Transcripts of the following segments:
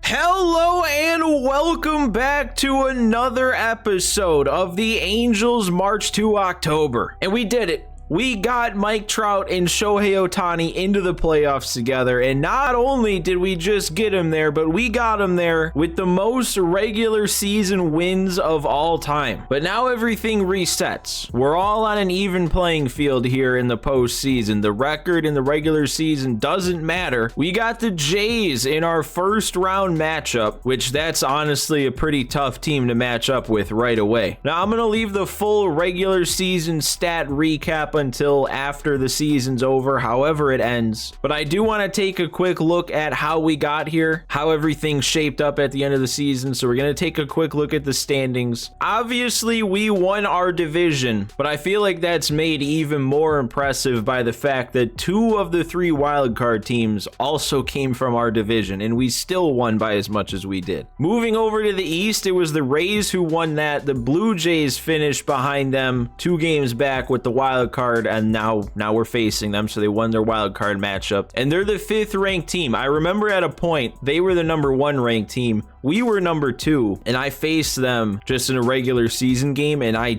Hello and welcome back to another episode of the Angels March to October. And we did it. We got Mike Trout and Shohei Ohtani into the playoffs together, and not only did we just get him there, but we got him there with the most regular season wins of all time. But now everything resets. We're all on an even playing field here in the postseason. The record in the regular season doesn't matter. We got the Jays in our first round matchup, which that's honestly a pretty tough team to match up with right away. Now I'm going to leave the full regular season stat recap until after the season's over, however it ends. But I do want to take a quick look at how we got here, how everything shaped up at the end of the season. So we're going to take a quick look at the standings. Obviously, we won our division, but I feel like that's made even more impressive by the fact that 2 of the 3 wildcard teams also came from our division, and we still won by as much as we did. Moving over to the East, it was the Rays who won that. The Blue Jays finished behind them 2 games back with the wildcard, and now we're facing them, so they won their wild card matchup, and they're the 5th ranked team. I remember at a point they were the number 1 ranked team. We were number 2, and I faced them just in a regular season game, and I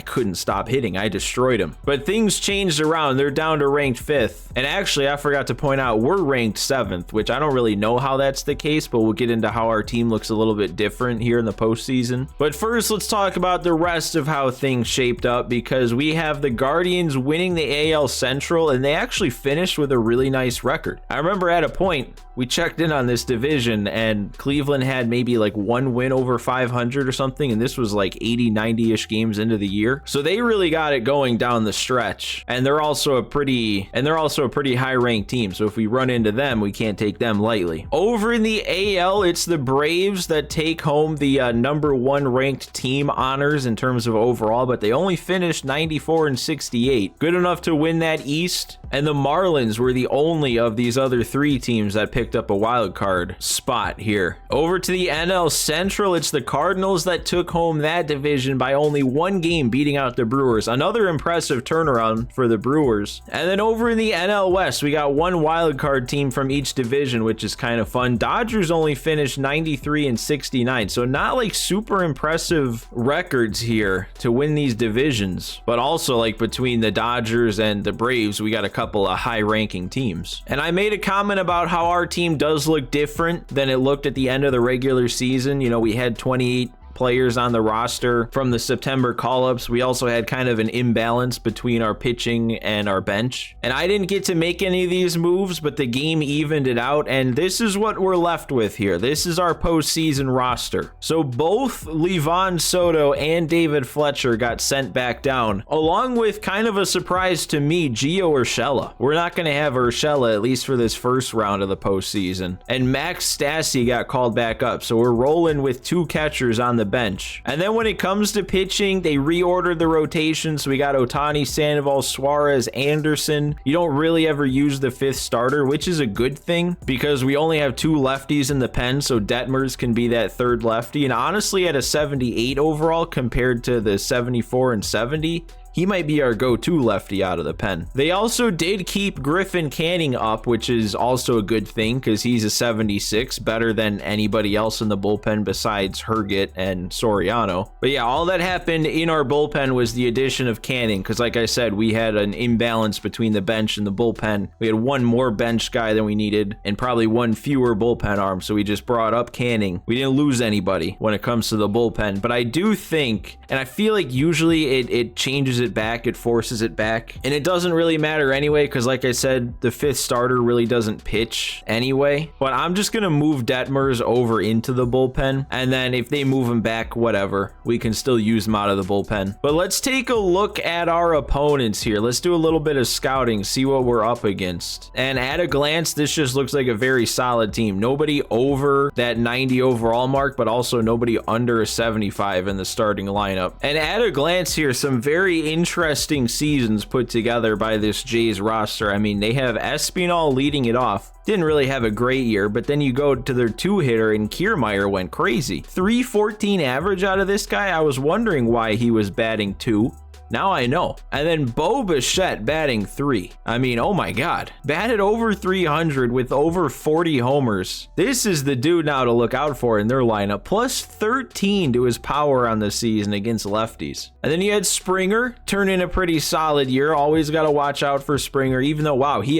couldn't stop hitting. I destroyed them. But things changed around. They're down to ranked 5th. And actually, I forgot to point out, we're ranked 7th, which I don't really know how that's the case, but we'll get into how our team looks a little bit different here in the postseason. But first, let's talk about the rest of how things shaped up, because we have the Guardians winning the AL Central, and they actually finished with a really nice record. I remember at a point, we checked in on this division, and Cleveland had maybe like 1 win over 500 or something, and this was like 80, 90-ish games into the year. So they really got it going down the stretch, and they're also a pretty high-ranked team. So if we run into them, we can't take them lightly. Over in the AL, it's the Braves that take home the number 1 ranked team honors in terms of overall, but they only finished 94 and 68. Good enough to win that East. And the Marlins were the only of these other 3 teams that picked up a wild card spot here. Over to the NL Central, it's the Cardinals that took home that division by only 1 game, beating out the Brewers. Another impressive turnaround for the Brewers. And then over in the NL West, we got 1 wild card team from each division, which is kind of fun. Dodgers only finished 93 and 69, so not like super impressive records here to win these divisions. But also, like, between the Dodgers and the Braves, we got a couple of high-ranking teams. And I made a comment about how our team does look different than it looked at the end of the regular season. You know, we had 28 players on the roster from the September call-ups. We also had kind of an imbalance between our pitching and our bench. And I didn't get to make any of these moves, but the game evened it out, and this is what we're left with here. This is our postseason roster. So both Livan Soto and David Fletcher got sent back down, along with kind of a surprise to me, Gio Urshela. We're not going to have Urshela, at least for this first round of the postseason. And Max Stassi got called back up, so we're rolling with 2 catchers on the bench. And then when it comes to pitching, they reordered the rotation, so we got Ohtani, Sandoval, Suarez, Anderson. You don't really ever use the 5th starter, which is a good thing because we only have 2 lefties in the pen, so Detmers can be that 3rd lefty. And honestly, at a 78 overall compared to the 74 and 70, he might be our go-to lefty out of the pen. They also did keep Griffin Canning up, which is also a good thing because he's a 76, better than anybody else in the bullpen besides Herget and Soriano. But yeah, all that happened in our bullpen was the addition of Canning, because like I said, we had an imbalance between the bench and the bullpen. We had 1 more bench guy than we needed and probably 1 fewer bullpen arm, so we just brought up Canning. We didn't lose anybody when it comes to the bullpen, but I do think, and I feel like usually it changes it back, it forces it back, and it doesn't really matter anyway because like I said, the 5th starter really doesn't pitch anyway. But I'm just gonna move Detmers over into the bullpen, and then if they move him back, whatever, we can still use him out of the bullpen. But let's take a look at our opponents here. Let's do a little bit of scouting, see what we're up against. And at a glance, this just looks like a very solid team. Nobody over that 90 overall mark, but also nobody under a 75 in the starting lineup. And at a glance here, some very interesting seasons put together by this Jays roster. I mean, they have Espinal leading it off. Didn't really have a great year, but then you go to their 2-hitter and Kiermaier went crazy. 314 average out of this guy. I was wondering why he was batting 2. Now I know. And then Bo Bichette batting 3. I mean, oh my God. Batted over 300 with over 40 homers. This is the dude now to look out for in their lineup. Plus 13 to his power on the season against lefties. And then you had Springer turn in a pretty solid year. Always got to watch out for Springer, even though, wow, he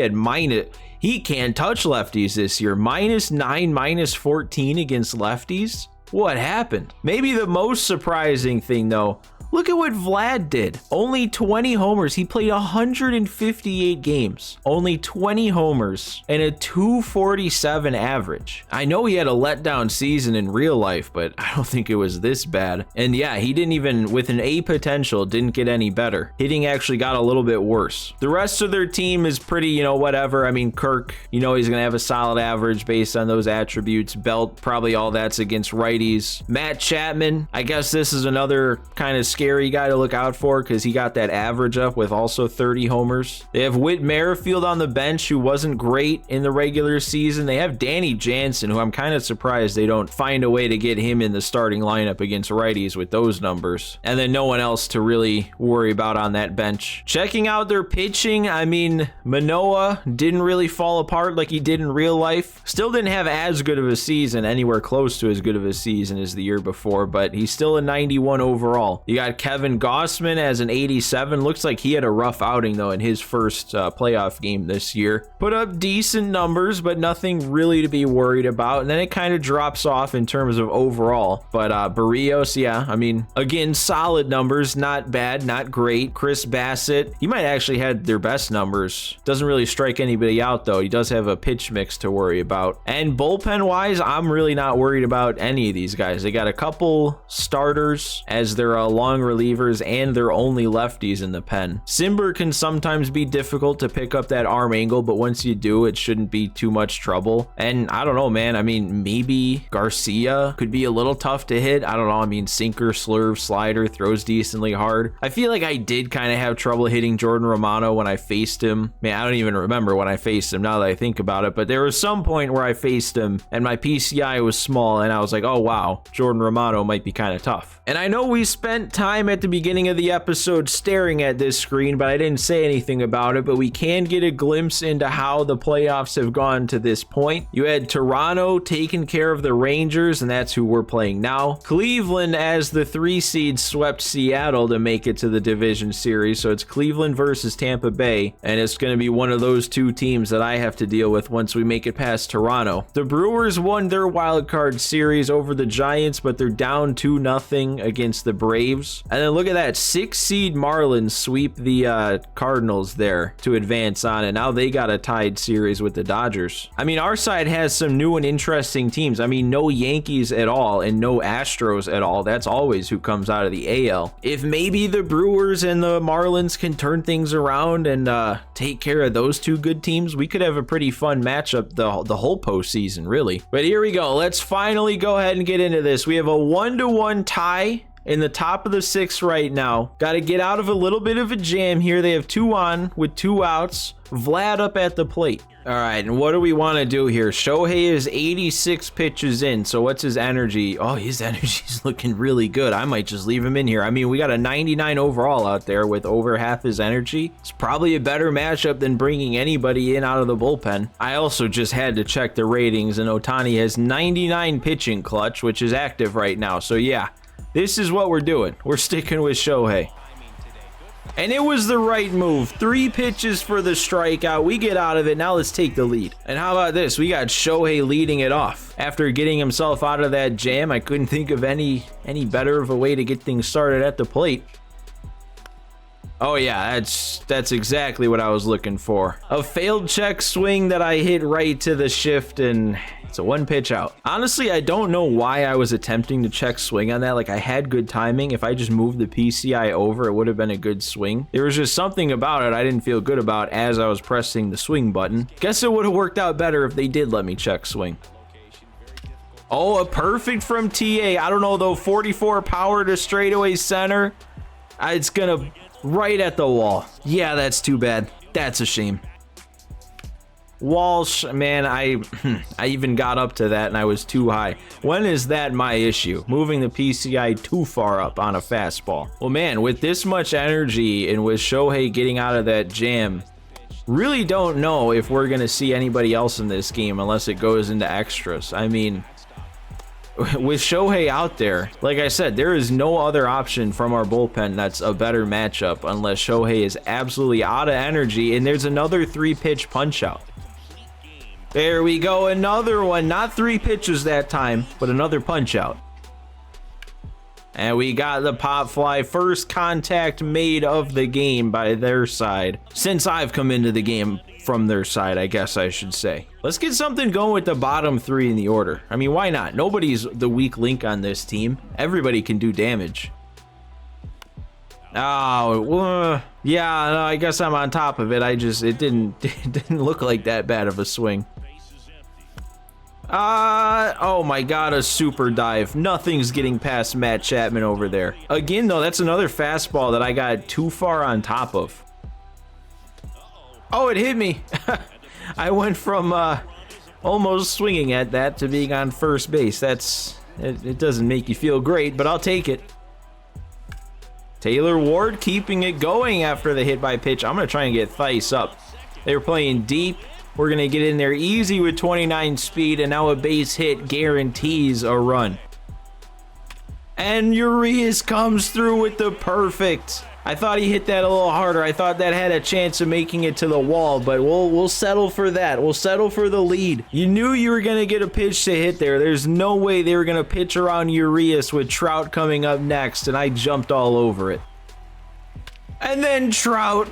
can't touch lefties this year. -9, -14 against lefties. What happened? Maybe the most surprising thing, though, look at what Vlad did. Only 20 homers. He played 158 games. Only 20 homers and a 247 average. I know he had a letdown season in real life, but I don't think it was this bad. And yeah, he didn't even, with an A potential, didn't get any better. Hitting actually got a little bit worse. The rest of their team is pretty, you know, whatever. I mean, Kirk, you know, he's going to have a solid average based on those attributes. Belt, probably all that's against righties. Matt Chapman, I guess this is another kind of scary guy to look out for because he got that average up with also 30 homers. They have Whit Merrifield on the bench, who wasn't great in the regular season. They have Danny Jansen, who I'm kind of surprised they don't find a way to get him in the starting lineup against righties with those numbers. And then no one else to really worry about on that bench. Checking out their pitching, I mean, Manoah didn't really fall apart like he did in real life. Still didn't have as good of a season, anywhere close to as good of a season as the year before, but he's still a 91 overall. You got Kevin Gossman as an 87. Looks like he had a rough outing, though, in his first playoff game this year. Put up decent numbers, but nothing really to be worried about. And then it kind of drops off in terms of overall. But Barrios, yeah, I mean, again, solid numbers. Not bad, not great. Chris Bassett, he might actually had their best numbers. Doesn't really strike anybody out, though. He does have a pitch mix to worry about. And bullpen-wise, I'm really not worried about any of these guys. They got a couple starters as their long relievers and their only lefties in the pen. Simber can sometimes be difficult to pick up that arm angle, but once you do, it shouldn't be too much trouble. And I don't know, man. I mean, maybe Garcia could be a little tough to hit. I don't know. I mean, sinker, slurve, slider, throws decently hard. I feel like I did kind of have trouble hitting Jordan Romano when I faced him. Man, I don't even remember when I faced him now that I think about it, but there was some point where I faced him and my PCI was small and I was like, oh wow, Jordan Romano might be kind of tough. And I know we spent time at the beginning of the episode staring at this screen, but I didn't say anything about it, but we can get a glimpse into how the playoffs have gone to this point. You had Toronto taking care of the Rangers, and that's who we're playing now. Cleveland, as the 3 seed, swept Seattle to make it to the division series, so it's Cleveland versus Tampa Bay, and it's going to be one of those two teams that I have to deal with once we make it past Toronto. The Brewers won their wild card series over the Giants, but they're down 2-0 against the Braves. And then look at that, 6 seed Marlins sweep the Cardinals there to advance on, and now they got a tied series with the Dodgers. I mean, our side has some new and interesting teams. I mean, no Yankees at all and no Astros at all. That's always who comes out of the AL. If maybe the Brewers and the Marlins can turn things around and take care of those two good teams, we could have a pretty fun matchup the whole postseason, really. But here we go. Let's finally go ahead and get into this. We have a 1-1 tie in the top of the 6th right now. Got to get out of a little bit of a jam here. They have 2 on with 2 outs. Vlad up at the plate. All right, and what do we want to do here? Shohei is 86 pitches in, so what's his energy? Oh, his energy's looking really good. I might just leave him in here. I mean, we got a 99 overall out there with over half his energy. It's probably a better matchup than bringing anybody in out of the bullpen. I also just had to check the ratings, and Ohtani has 99 pitching clutch, which is active right now. So yeah, this is what we're doing. We're sticking with Shohei. And it was the right move. 3 pitches for the strikeout. We get out of it. Now let's take the lead. And how about this? We got Shohei leading it off. After getting himself out of that jam, I couldn't think of any better of a way to get things started at the plate. Oh yeah, that's exactly what I was looking for. A failed check swing that I hit right to the shift, and it's a 1 pitch out. Honestly, I don't know why I was attempting to check swing on that. Like, I had good timing. If I just moved the PCI over, it would have been a good swing. There was just something about it I didn't feel good about as I was pressing the swing button. Guess it would have worked out better if they did let me check swing. Oh, a perfect from TA. I don't know though, 44 power to straightaway center. It's gonna right at the wall. Yeah, that's too bad. That's a shame. Walsh, man, I even got up to that and I was too high. When is that my issue? Moving the PCI too far up on a fastball. Well, man, with this much energy and with Shohei getting out of that jam, really don't know if we're going to see anybody else in this game unless it goes into extras. I mean, with Shohei out there, like I said, there is no other option from our bullpen that's a better matchup unless Shohei is absolutely out of energy and there's another 3-pitch punch out. There we go, another one. Not 3 pitches that time, but another punch out. And we got the pop fly. First contact made of the game by their side. Since I've come into the game from their side, I guess I should say. Let's get something going with the bottom 3 in the order. I mean, why not? Nobody's the weak link on this team. Everybody can do damage. Oh, yeah, no, I guess I'm on top of it. It didn't look like that bad of a swing. Oh my god, a super dive. Nothing's getting past Matt Chapman over there. Again, though, that's another fastball that I got too far on top of. Oh, it hit me. I went from almost swinging at that to being on first base. It doesn't make you feel great, but I'll take it. Taylor Ward keeping it going after the hit by pitch. I'm going to try and get Theis up. They were playing deep. We're going to get in there easy with 29 speed, and now a base hit guarantees a run. And Urias comes through with the perfect. I thought he hit that a little harder. I thought that had a chance of making it to the wall, but we'll settle for that. We'll settle for the lead. You knew you were going to get a pitch to hit there. There's no way they were going to pitch around Urias with Trout coming up next, and I jumped all over it. And then Trout,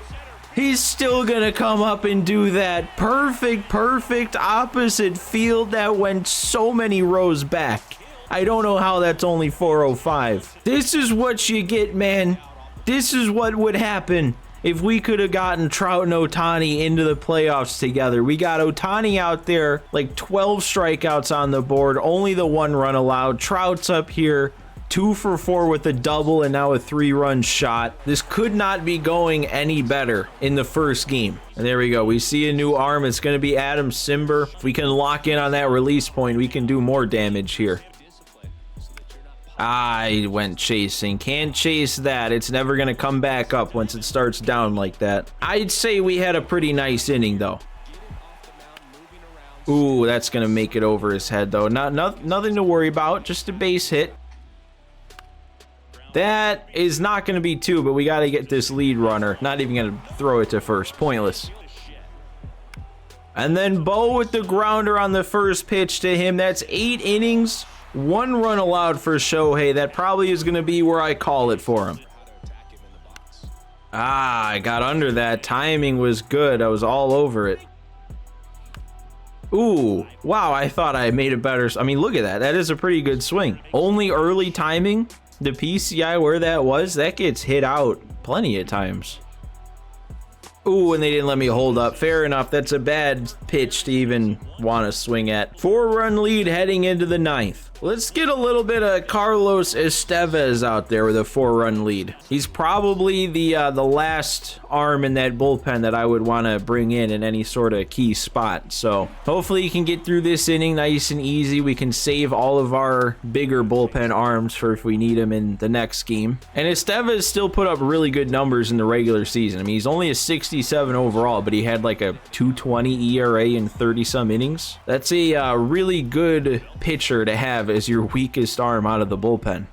he's still going to come up and do that perfect opposite field that went so many rows back. I don't know how that's only 405. This is what you get, man. This is what would happen if we could have gotten Trout and Ohtani into the playoffs together. We got Ohtani out there, like 12 strikeouts on the board, only the 1 run allowed. Trout's up here, 2 for 4 with a double and now a 3-run shot. This could not be going any better in the first game. And there we go. We see a new arm. It's going to be Adam Simber. If we can lock in on that release point, we can do more damage here. I went chasing. Can't chase that. It's never going to come back up once it starts down like that. I'd say we had a pretty nice inning, though. Ooh, that's going to make it over his head, though. Nothing to worry about. Just a base hit. That is not going to be 2, but we got to get this lead runner. Not even going to throw it to first. Pointless. And then Bo with the grounder on the first pitch to him. That's 8 innings. 1 run allowed for Shohei. That probably is going to be where I call it for him. I got under that. Timing was good. I was all over it. Ooh, wow, I thought I made it better. I mean, look at that. That is a pretty good swing. Only early timing. The PCI where that was, that gets hit out plenty of times. Ooh, and they didn't let me hold up. Fair enough. That's a bad pitch to even want to swing at. 4-run lead heading into the 9th. Let's get a little bit of Carlos Estevez out there with a 4-run lead. He's probably the last arm in that bullpen that I would want to bring in any sort of key spot. So hopefully he can get through this inning nice and easy. We can save all of our bigger bullpen arms for if we need them in the next game. And Estevez still put up really good numbers in the regular season. I mean, he's only a 67 overall, but he had like a 2.20 ERA in 30-some innings. That's a really good pitcher to have as your weakest arm out of the bullpen.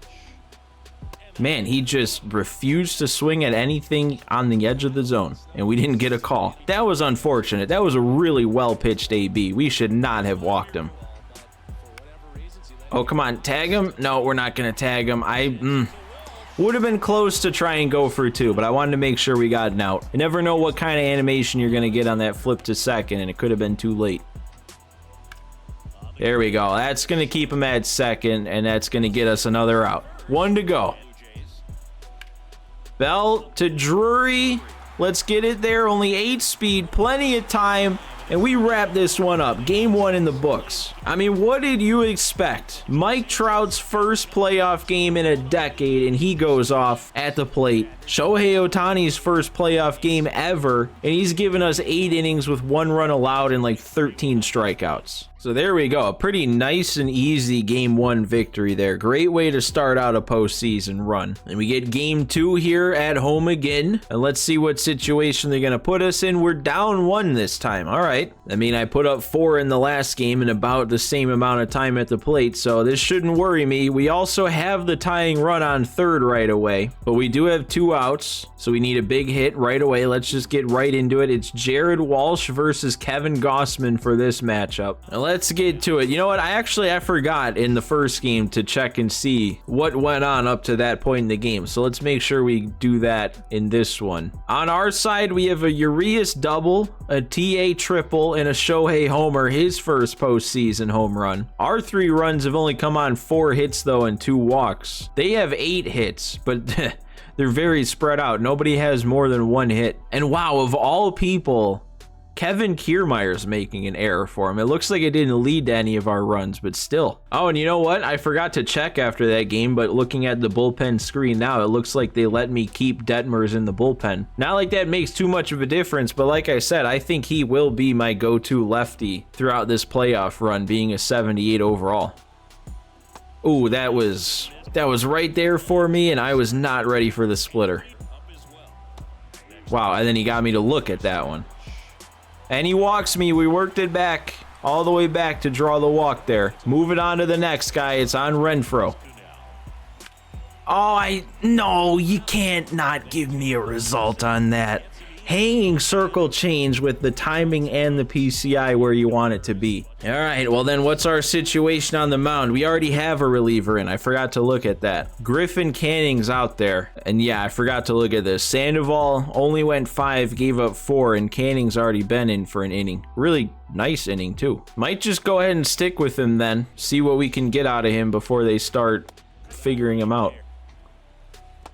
Man, he just refused to swing at anything on the edge of the zone, and we didn't get a call. That was unfortunate. That was a really well-pitched AB. We should not have walked him. Oh, come on. Tag him? No, we're not going to tag him. Would have been close to try and go for 2, but I wanted to make sure we got an out. You never know what kind of animation you're going to get on that flip to second, and it could have been too late. There we go. That's going to keep him at second, and that's going to get us another out. 1 to go. Bell to Drury. Let's get it there. Only 8 speed. Plenty of time. And we wrap this one up. Game 1 in the books. I mean, what did you expect? Mike Trout's first playoff game in a decade, and he goes off at the plate. Shohei Ohtani's first playoff game ever, and he's given us 8 innings with 1 run allowed and like 13 strikeouts. So there we go. A pretty nice and easy game 1 victory there. Great way to start out a postseason run. And we get game 2 here at home again. And let's see what situation they're going to put us in. We're down 1 this time. All right. I mean, I put up 4 in the last game in about the same amount of time at the plate, so this shouldn't worry me. We also have the tying run on third right away, but we do have 2 outs, so we need a big hit right away. Let's just get right into it. It's Jared Walsh versus Kevin Gausman for this matchup. Now let's get to it. You know what? I forgot in the first game to check and see what went on up to that point in the game, so let's make sure we do that in this one. On our side, we have a Urias double, a TA triple, and a Shohei homer, his first postseason home run. Our 3 runs have only come on 4 hits though and 2 walks. They have 8 hits, but they're very spread out. Nobody has more than 1 hit. And wow, of all people, Kevin Kiermaier's making an error for him. It looks like it didn't lead to any of our runs, but still. Oh, and you know what? I forgot to check after that game, but looking at the bullpen screen now, it looks like they let me keep Detmers in the bullpen. Not like that makes too much of a difference, but like I said, I think he will be my go-to lefty throughout this playoff run, being a 78 overall. Ooh, that was right there for me, and I was not ready for the splitter. Wow, and then he got me to look at that one. And he walks me. We worked it back, all the way back to draw the walk there. Move it on to the next guy. It's on Renfroe. Oh, no, you can't not give me a result on that. Hanging circle change with the timing and the PCI where you want it to be. All right, well then what's our situation on the mound? We already have a reliever in. I forgot to look at that. Griffin Canning's out there. And yeah, I forgot to look at this. Sandoval only went 5, gave up 4, and Canning's already been in for an inning. Really nice inning too. Might just go ahead and stick with him then. See what we can get out of him before they start figuring him out.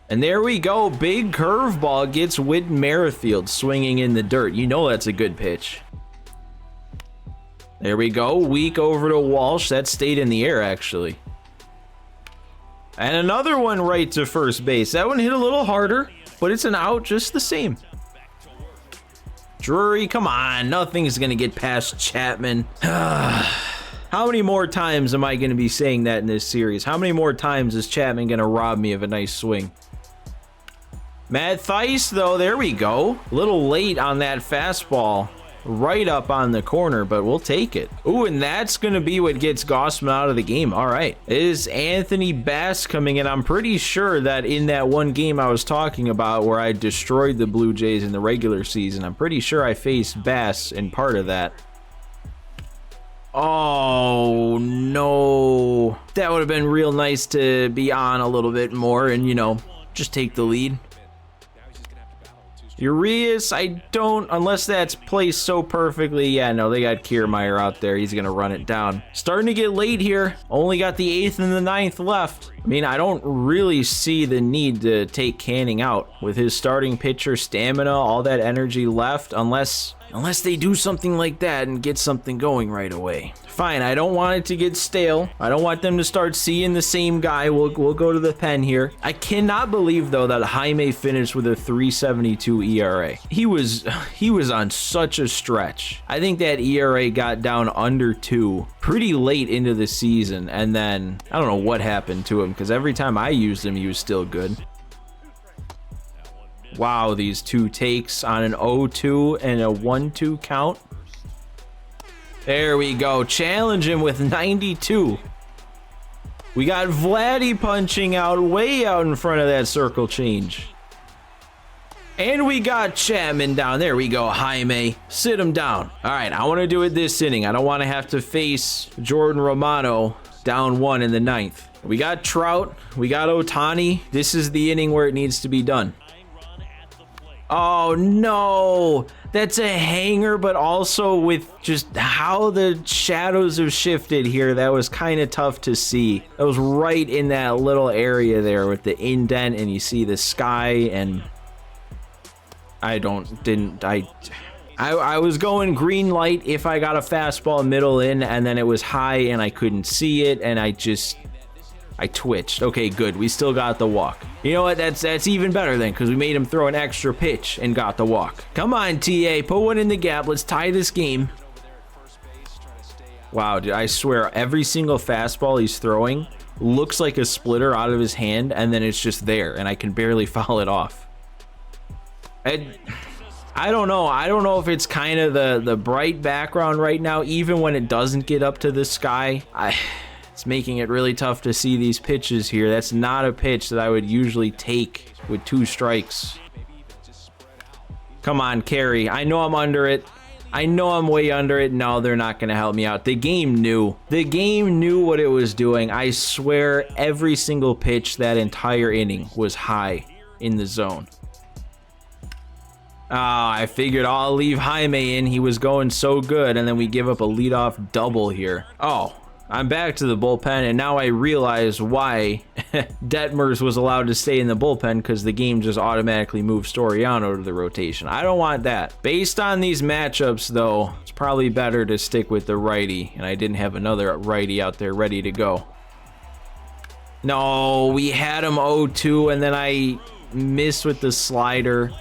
And there we go. Big curveball gets Whit Merrifield swinging in the dirt. You know that's a good pitch. There we go. Weak over to Walsh. That stayed in the air, actually. And another one right to first base. That one hit a little harder, but it's an out just the same. Drury, come on. Nothing's going to get past Chapman. How many more times am I going to be saying that in this series? How many more times is Chapman going to rob me of a nice swing? Matt Thaiss, though, there we go. A little late on that fastball. Right up on the corner, but we'll take it. Ooh, and that's going to be what gets Gausman out of the game. All right. It is Anthony Bass coming in. I'm pretty sure that in that one game I was talking about where I destroyed the Blue Jays in the regular season, I'm pretty sure I faced Bass in part of that. Oh, no. That would have been real nice to be on a little bit more and, you know, just take the lead. Urias, I don't, unless that's placed so perfectly. Yeah, no, they got Kiermaier out there. He's going to run it down. Starting to get late here. Only got the 8th and the 9th left. I mean, I don't really see the need to take Canning out with his starting pitcher stamina, all that energy left, unless they do something like that and get something going right away. Fine, I don't want it to get stale. I don't want them to start seeing the same guy. We'll go to the pen here. I cannot believe, though, that Jaime finished with a 3.72 ERA. He was on such a stretch. I think that ERA got down under 2 pretty late into the season, and then I don't know what happened to him, because every time I used him, he was still good. Wow, these 2 takes on an 0-2 and a 1-2 count. There we go. Challenge him with 92. We got Vladdy punching out way out in front of that circle change. And we got Chapman down. There we go, Jaime. Sit him down. All right, I want to do it this inning. I don't want to have to face Jordan Romano down 1 in the 9th. We got Trout. We got Ohtani. This is the inning where it needs to be done. Oh, no. That's a hanger, but also with just how the shadows have shifted here, that was kind of tough to see. That was right in that little area there with the indent, and you see the sky, and I was going green light if I got a fastball middle in, and then it was high and I couldn't see it, and I twitched. Okay, good. We still got the walk. You know what? That's even better then, because we made him throw an extra pitch and got the walk. Come on, TA. Put one in the gap. Let's tie this game. Wow, dude, I swear, every single fastball he's throwing looks like a splitter out of his hand, and then it's just there, and I can barely foul it off. I don't know. I don't know if it's kind of the bright background right now, even when it doesn't get up to the sky. It's making it really tough to see these pitches here. That's not a pitch that I would usually take with 2 strikes. Come on, carry. I know I'm under it. I know I'm way under it. No, they're not going to help me out. The game knew. The game knew what it was doing. I swear every single pitch that entire inning was high in the zone. I figured I'll leave Jaime in. He was going so good, and then we give up a leadoff double here. Oh, I'm back to the bullpen, and now I realize why Detmers was allowed to stay in the bullpen, because the game just automatically moved Storiano to the rotation. I don't want that. Based on these matchups, though, it's probably better to stick with the righty, and I didn't have another righty out there ready to go. No, we had him 0-2, and then I missed with the slider.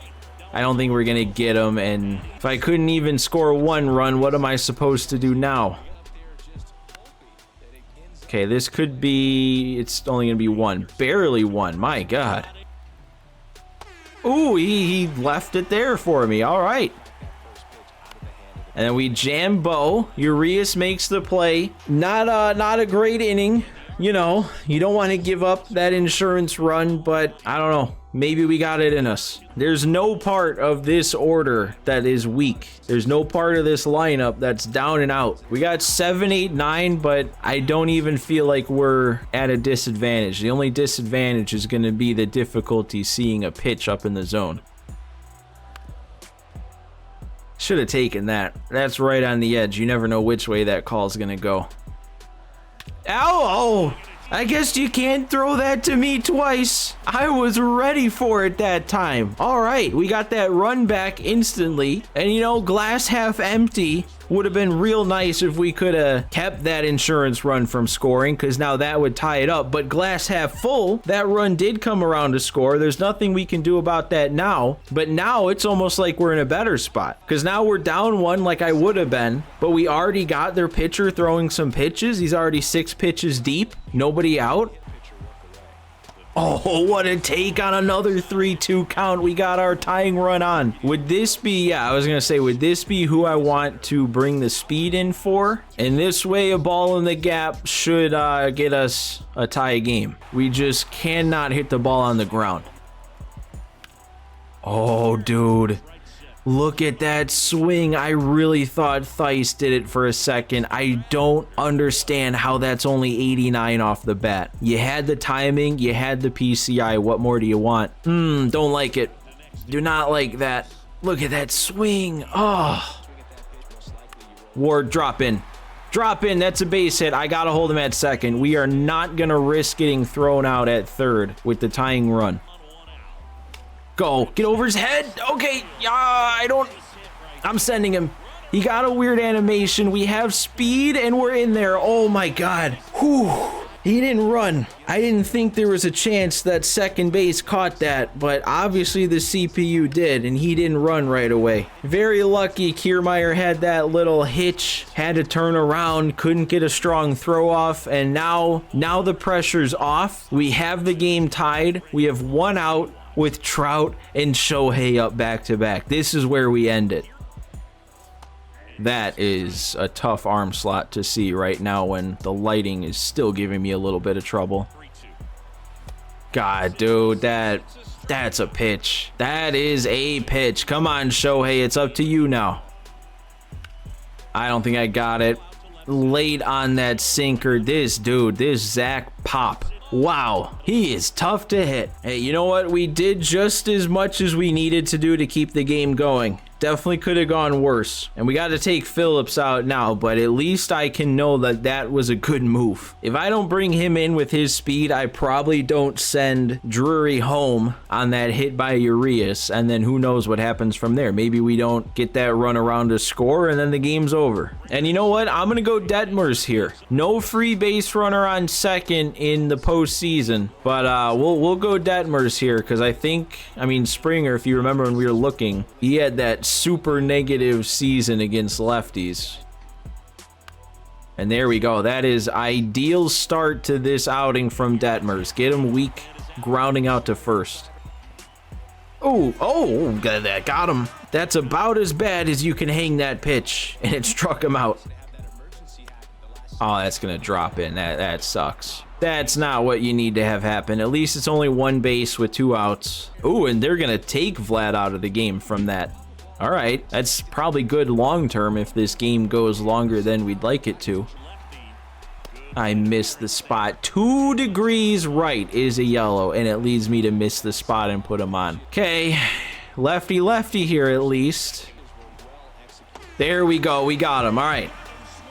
I don't think we're going to get him, and if I couldn't even score 1 run, what am I supposed to do now? Okay, this could be... It's only going to be 1. Barely 1. My God. Ooh, he left it there for me. All right. And then we jam Bo. Urias makes the play. Not a great inning. You know, you don't want to give up that insurance run, but I don't know. Maybe we got it in us. There's no part of this order that is weak. There's no part of this lineup that's down and out. We got 7, 8, 9, but I don't even feel like we're at a disadvantage. The only disadvantage is going to be the difficulty seeing a pitch up in the zone. Should have taken that. That's right on the edge. You never know which way that call's going to go. Ow! Oh, I guess you can't throw that to me twice. I was ready for it that time. All right, we got that run back instantly. And you know, glass half empty would have been real nice if we could have kept that insurance run from scoring, because now that would tie it up. But glass half full, that run did come around to score. There's nothing we can do about that now. But now it's almost like we're in a better spot, because now we're down 1 like I would have been, but we already got their pitcher throwing some pitches. He's already 6 pitches deep. Nobody out. Oh, what a take on another 3-2 count. We got our tying run on. Would this be, yeah, I was going to say, would this be who I want to bring the speed in for? And this way, a ball in the gap should get us a tie game. We just cannot hit the ball on the ground. Oh, dude. Look at that swing. I really thought Theis did it for a second. I don't understand how that's only 89 off the bat. You had the timing, you had the PCI. What more do you want? Don't like it. Do not like that. Look at that swing. Oh. Ward, drop in. Drop in. That's a base hit. I got to hold him at second. We are not going to risk getting thrown out at third with the tying run. Go. Get over his head. Okay. I'm sending him. He got a weird animation. We have speed and we're in there. Oh my God. Whew. He didn't run. I didn't think there was a chance that second base caught that, but obviously the CPU did, and he didn't run right away. Very lucky Kiermaier had that little hitch, had to turn around, couldn't get a strong throw off, and now the pressure's off. We have the game tied. We have 1 out with Trout and Shohei up back-to-back. This is where we end it. That is a tough arm slot to see right now when the lighting is still giving me a little bit of trouble. God, dude, that's a pitch. That is a pitch. Come on, Shohei, it's up to you now. I don't think I got it. Late on that sinker. This Zach Pop. Wow, he is tough to hit. Hey, you know what? We did just as much as we needed to do to keep the game going. Definitely could have gone worse. And we got to take Phillips out now, but at least I can know that that was a good move. If I don't bring him in with his speed, I probably don't send Drury home on that hit by Urias, and then who knows what happens from there. Maybe we don't get that run around to score, and then the game's over. And you know what? I'm going to go Detmers here. No free base runner on second in the postseason, but we'll go Detmers here, because I mean, Springer, if you remember when we were looking, he had that super negative season against lefties. And there we go. That is ideal start to this outing from Detmers. Get him weak, grounding out to first. Oh, that got him. That's about as bad as you can hang that pitch, and it struck him out. Oh, that's gonna drop in. That sucks. That's not what you need to have happen. At least it's only one base with 2 outs. Oh, and they're gonna take Vlad out of the game from that. All right, that's probably good long term if this game goes longer than we'd like it to. I missed the spot. 2 degrees right is a yellow, and it leads me to miss the spot and put him on. Okay, lefty here at least. There we go. We got him. All right.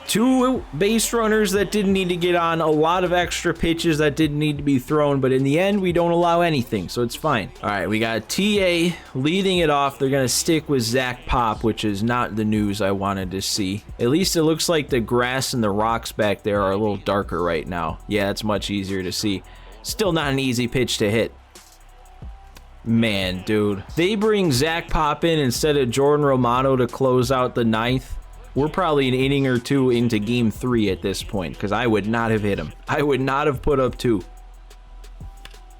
2 base runners that didn't need to get on, a lot of extra pitches that didn't need to be thrown, but in the end, we don't allow anything, so it's fine. All right, we got TA leading it off. They're going to stick with Zach Pop, which is not the news I wanted to see. At least it looks like the grass and the rocks back there are a little darker right now. Yeah, it's much easier to see. Still not an easy pitch to hit. Man, dude. They bring Zach Pop in instead of Jordan Romano to close out the 9th. We're probably an inning or 2 into game 3 at this point, because I would not have hit him. I would not have put up 2.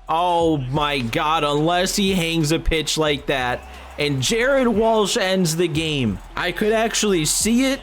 Oh my God, unless he hangs a pitch like that, and Jared Walsh ends the game. I could actually see it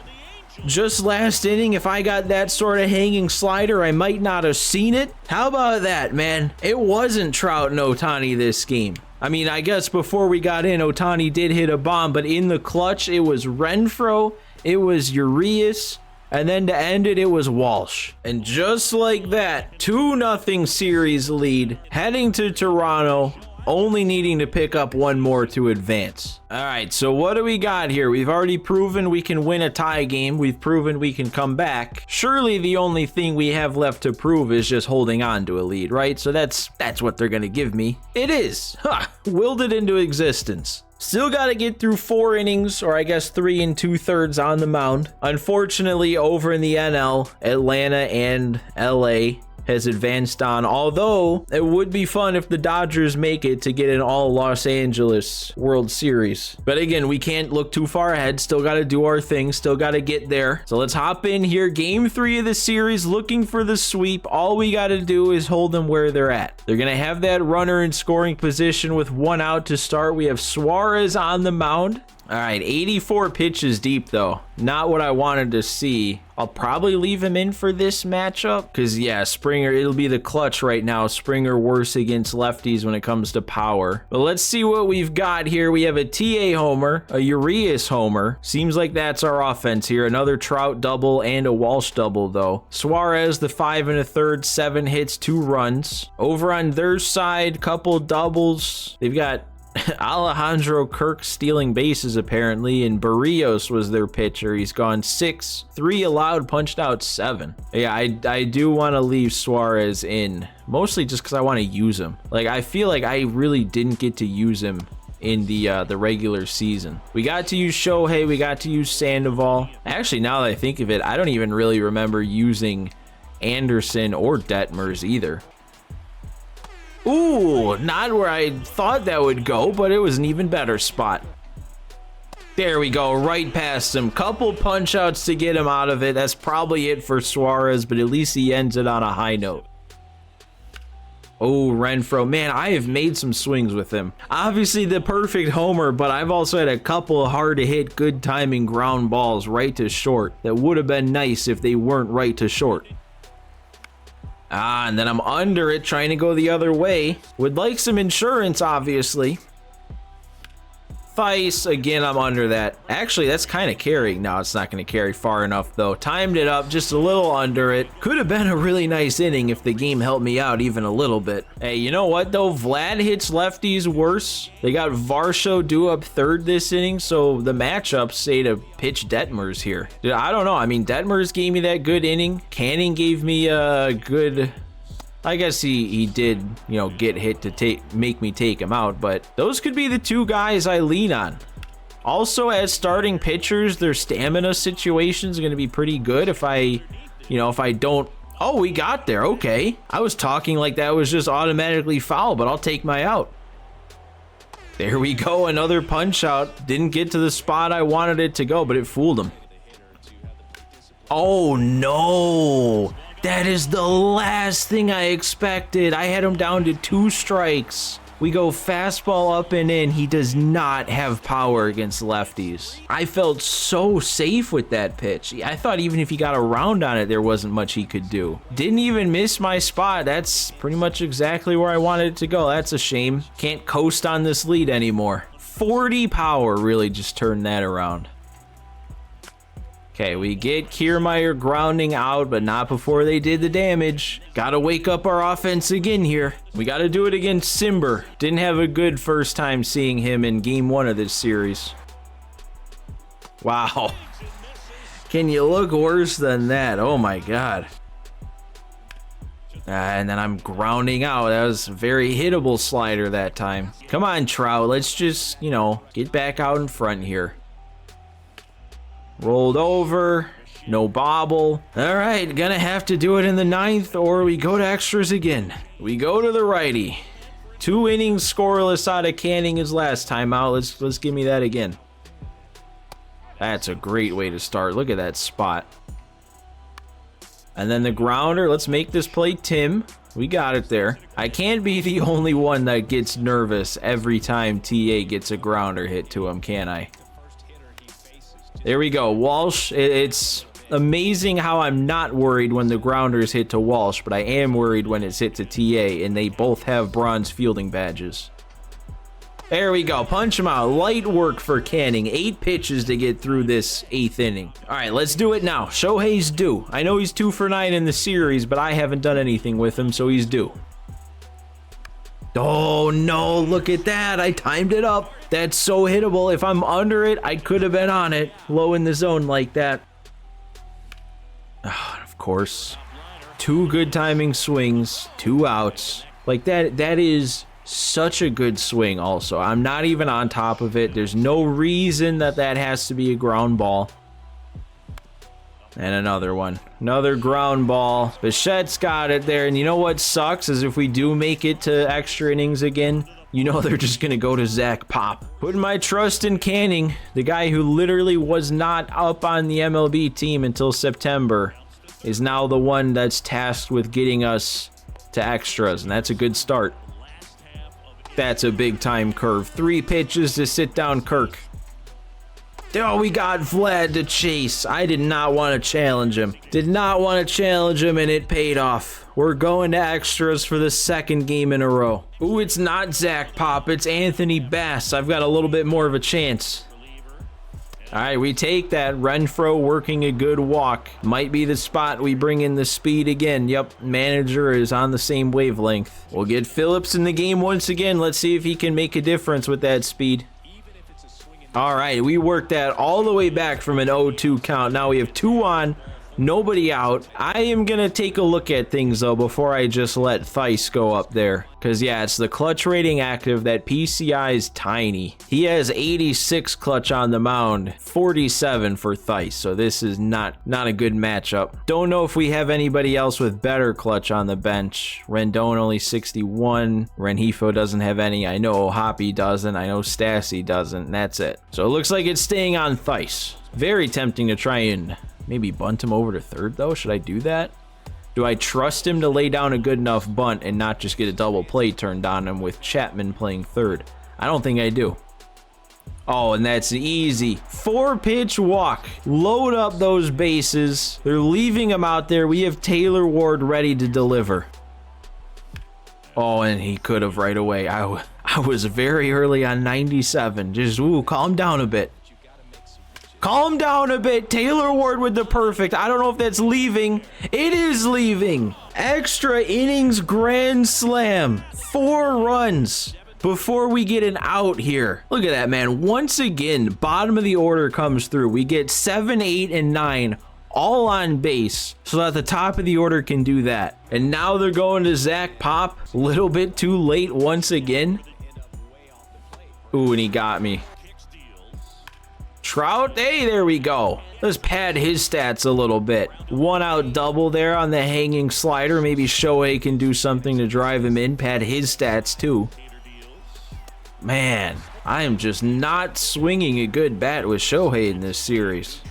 just last inning. If I got that sort of hanging slider, I might not have seen it. How about that, man? It wasn't Trout and Ohtani this game. I mean, I guess before we got in, Ohtani did hit a bomb, but in the clutch, it was Renfroe, it was Urias, and then to end it, it was Walsh. And just like that, 2-0 series lead, heading to Toronto, only needing to pick up 1 more to advance. All right, so what do we got here? We've already proven we can win a tie game. We've proven we can come back. Surely the only thing we have left to prove is just holding on to a lead, right? So that's what they're gonna give me. It is. Ha! Willed it into existence. Still got to get through 4 innings, or I guess 3 2/3 on the mound. Unfortunately, over in the NL, Atlanta and LA has advanced on, although it would be fun if the Dodgers make it to get an all Los Angeles World Series. But again, we can't look too far ahead. Still got to do our thing. Still got to get there. So let's hop in here. Game 3 of the series, looking for the sweep. All we got to do is hold them where they're at. They're going to have that runner in scoring position with 1 out to start. We have Suarez on the mound. All right, 84 pitches deep, though. Not what I wanted to see. I'll probably leave him in for this matchup because, yeah, Springer, it'll be the clutch right now. Springer worse against lefties when it comes to power. But let's see what we've got here. We have a TA homer, a Urias homer. Seems like that's our offense here. Another Trout double and a Walsh double, though. Suarez, the 5 1/3, 7 hits, 2 runs. Over on their side, couple doubles. They've got Alejandro Kirk stealing bases apparently, and Barrios was their pitcher. He's gone 6, 3 allowed, punched out 7. Yeah, I do want to leave Suarez in, mostly just because I want to use him. Like, I feel like I really didn't get to use him in the regular season. We got to use Shohei, we got to use Sandoval. Actually, now that I think of it, I don't even really remember using Anderson or Detmers either. Ooh, not where I thought that would go, but it was an even better spot. There we go, right past him. Couple punch outs to get him out of it. That's probably it for Suarez, but at least he ends it on a high note. Oh, Renfroe. Man, I have made some swings with him. Obviously the perfect homer, but I've also had a couple hard to hit, good timing ground balls right to short that would have been nice if they weren't right to short. And then I'm under it, trying to go the other way. Would like some insurance, obviously. Thaiss, again, I'm under that. Actually, that's kind of carrying. No, it's not going to carry far enough, though. Timed it up just a little under it. Could have been a really nice inning if the game helped me out even a little bit. Hey, you know what, though? Vlad hits lefties worse. They got Varsho due up third this inning, so the matchups say to pitch Detmers here. Dude, I don't know. I mean, Detmers gave me that good inning. Canning gave me a good... I guess he did, you know, get hit to make me take him out, but those could be the two guys I lean on. Also, as starting pitchers, their stamina situation is going to be pretty good if I don't... Oh, we got there. Okay. I was talking like that was just automatically foul, but I'll take my out. There we go. Another punch out. Didn't get to the spot I wanted it to go, but it fooled him. Oh, no. That is the last thing I expected. I had him down to 2 strikes. We go fastball up and in. He does not have power against lefties. I felt so safe with that pitch. I thought even if he got around on it, there wasn't much he could do. Didn't even miss my spot. That's pretty much exactly where I wanted it to go. That's a shame. Can't coast on this lead anymore. 40 power really just turned that around. Okay, we get Kiermaier grounding out, but not before they did the damage. Gotta wake up our offense again here. We gotta do it against Simber. Didn't have a good first time seeing him in game 1 of this series. Wow. Can you look worse than that? Oh my god. And then I'm grounding out. That was a very hittable slider that time. Come on, Trout. Let's just, you know, get back out in front here. Rolled over, no bobble. All right, gonna have to do it in the 9th or we go to extras again. We go to the righty. 2 innings scoreless out of Canning his last time out. Let's give me that again. That's a great way to start. Look at that spot. And then the grounder. Let's make this play Tim. We got it there. I can't be the only one that gets nervous every time TA gets a grounder hit to him, can I? There we go. Walsh, it's amazing how I'm not worried when the grounders hit to Walsh, but I am worried when it's hit to TA, and they both have bronze fielding badges. There we go. Punch him out. Light work for Canning. 8 pitches to get through this 8th inning. All right, let's do it now. Shohei's due. I know he's 2 for 9 in the series, but I haven't done anything with him, so he's due. Oh, no, look at that. I timed it up. That's so hittable. If I'm under it, I could have been on it. Low in the zone like that. Oh, of course. 2 good timing swings, 2 outs. Like that is such a good swing also. I'm not even on top of it. There's no reason that has to be a ground ball. And another one. Another ground ball. Bichette's got it there. And you know what sucks is if we do make it to extra innings again, you know they're just going to go to Zach Pop. Putting my trust in Canning, the guy who literally was not up on the MLB team until September, is now the one that's tasked with getting us to extras. And that's a good start. That's a big time curve. 3 pitches to sit down Kirk. Oh, we got Vlad to chase. I did not want to challenge him. Did not want to challenge him, and it paid off. We're going to extras for the 2nd game in a row. Ooh, it's not Zach Pop. It's Anthony Bass. I've got a little bit more of a chance. All right, we take that. Renfroe working a good walk. Might be the spot we bring in the speed again. Yep, manager is on the same wavelength. We'll get Phillips in the game once again. Let's see if he can make a difference with that speed. All right, we worked that all the way back from an 0-2 count. Now we have 2 on, nobody out. I am going to take a look at things, though, before I just let Thaiss go up there. Because, yeah, it's the clutch rating active. That PCI is tiny. He has 86 clutch on the mound, 47 for Thaiss. So this is not a good matchup. Don't know if we have anybody else with better clutch on the bench. Rendon only 61. Rengifo doesn't have any. I know Hoppy doesn't. I know Stassi doesn't. And that's it. So it looks like it's staying on Thaiss. Very tempting to try and maybe bunt him over to third, though. Should I do that? Do I trust him to lay down a good enough bunt and not just get a double play turned on him with Chapman playing third? I don't think I do. Oh, and that's easy. 4-pitch walk. Load up those bases. They're leaving him out there. We have Taylor Ward ready to deliver. Oh, and he could have right away. I I was very early on 97. Just, ooh, calm down a bit. Calm down a bit. Taylor Ward with the perfect. I don't know if that's leaving. It is leaving. Extra innings grand slam. 4 runs before we get an out here. Look at that, man. Once again, bottom of the order comes through. We get 7, 8, and 9 all on base so that the top of the order can do that. And now they're going to Zach Pop. A little bit too late once again. Ooh, and he got me. Trout, hey, there we go. Let's pad his stats a little bit. 1 out double there on the hanging slider. Maybe Shohei can do something to drive him in. Pad his stats too. Man, I am just not swinging a good bat with Shohei in this series.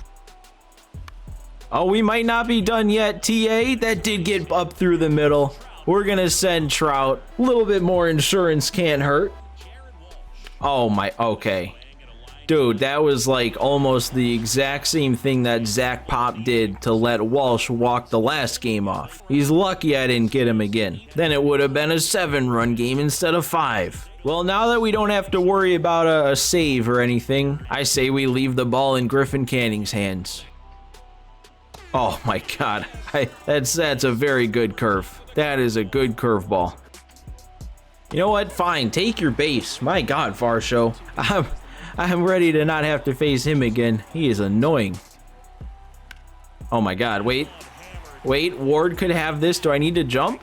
Oh, we might not be done yet, TA. That did get up through the middle. We're gonna send Trout. A little bit more insurance can't hurt. Oh my, okay. Dude, that was like almost the exact same thing that Zach Pop did to let Walsh walk the last game off. He's lucky I didn't get him again. Then it would have been a 7-run game instead of 5. Well, now that we don't have to worry about a save or anything, I say we leave the ball in Griffin Canning's hands. Oh my God, that's a very good curve. That is a good curveball. You know what? Fine, take your base. My God, Varsho. I'm ready to not have to face him again. He is annoying. Oh my God, wait. Wait, Ward could have this. Do I need to jump?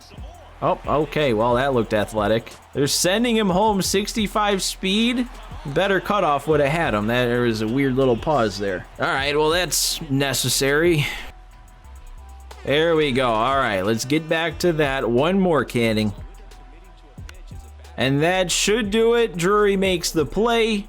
Oh, okay, well, that looked athletic. They're sending him home, 65 speed. Better cutoff would have had him. There was a weird little pause there. All right, well, that's necessary. There we go. All right, let's get back to that. One more Canning. And that should do it. Drury makes the play.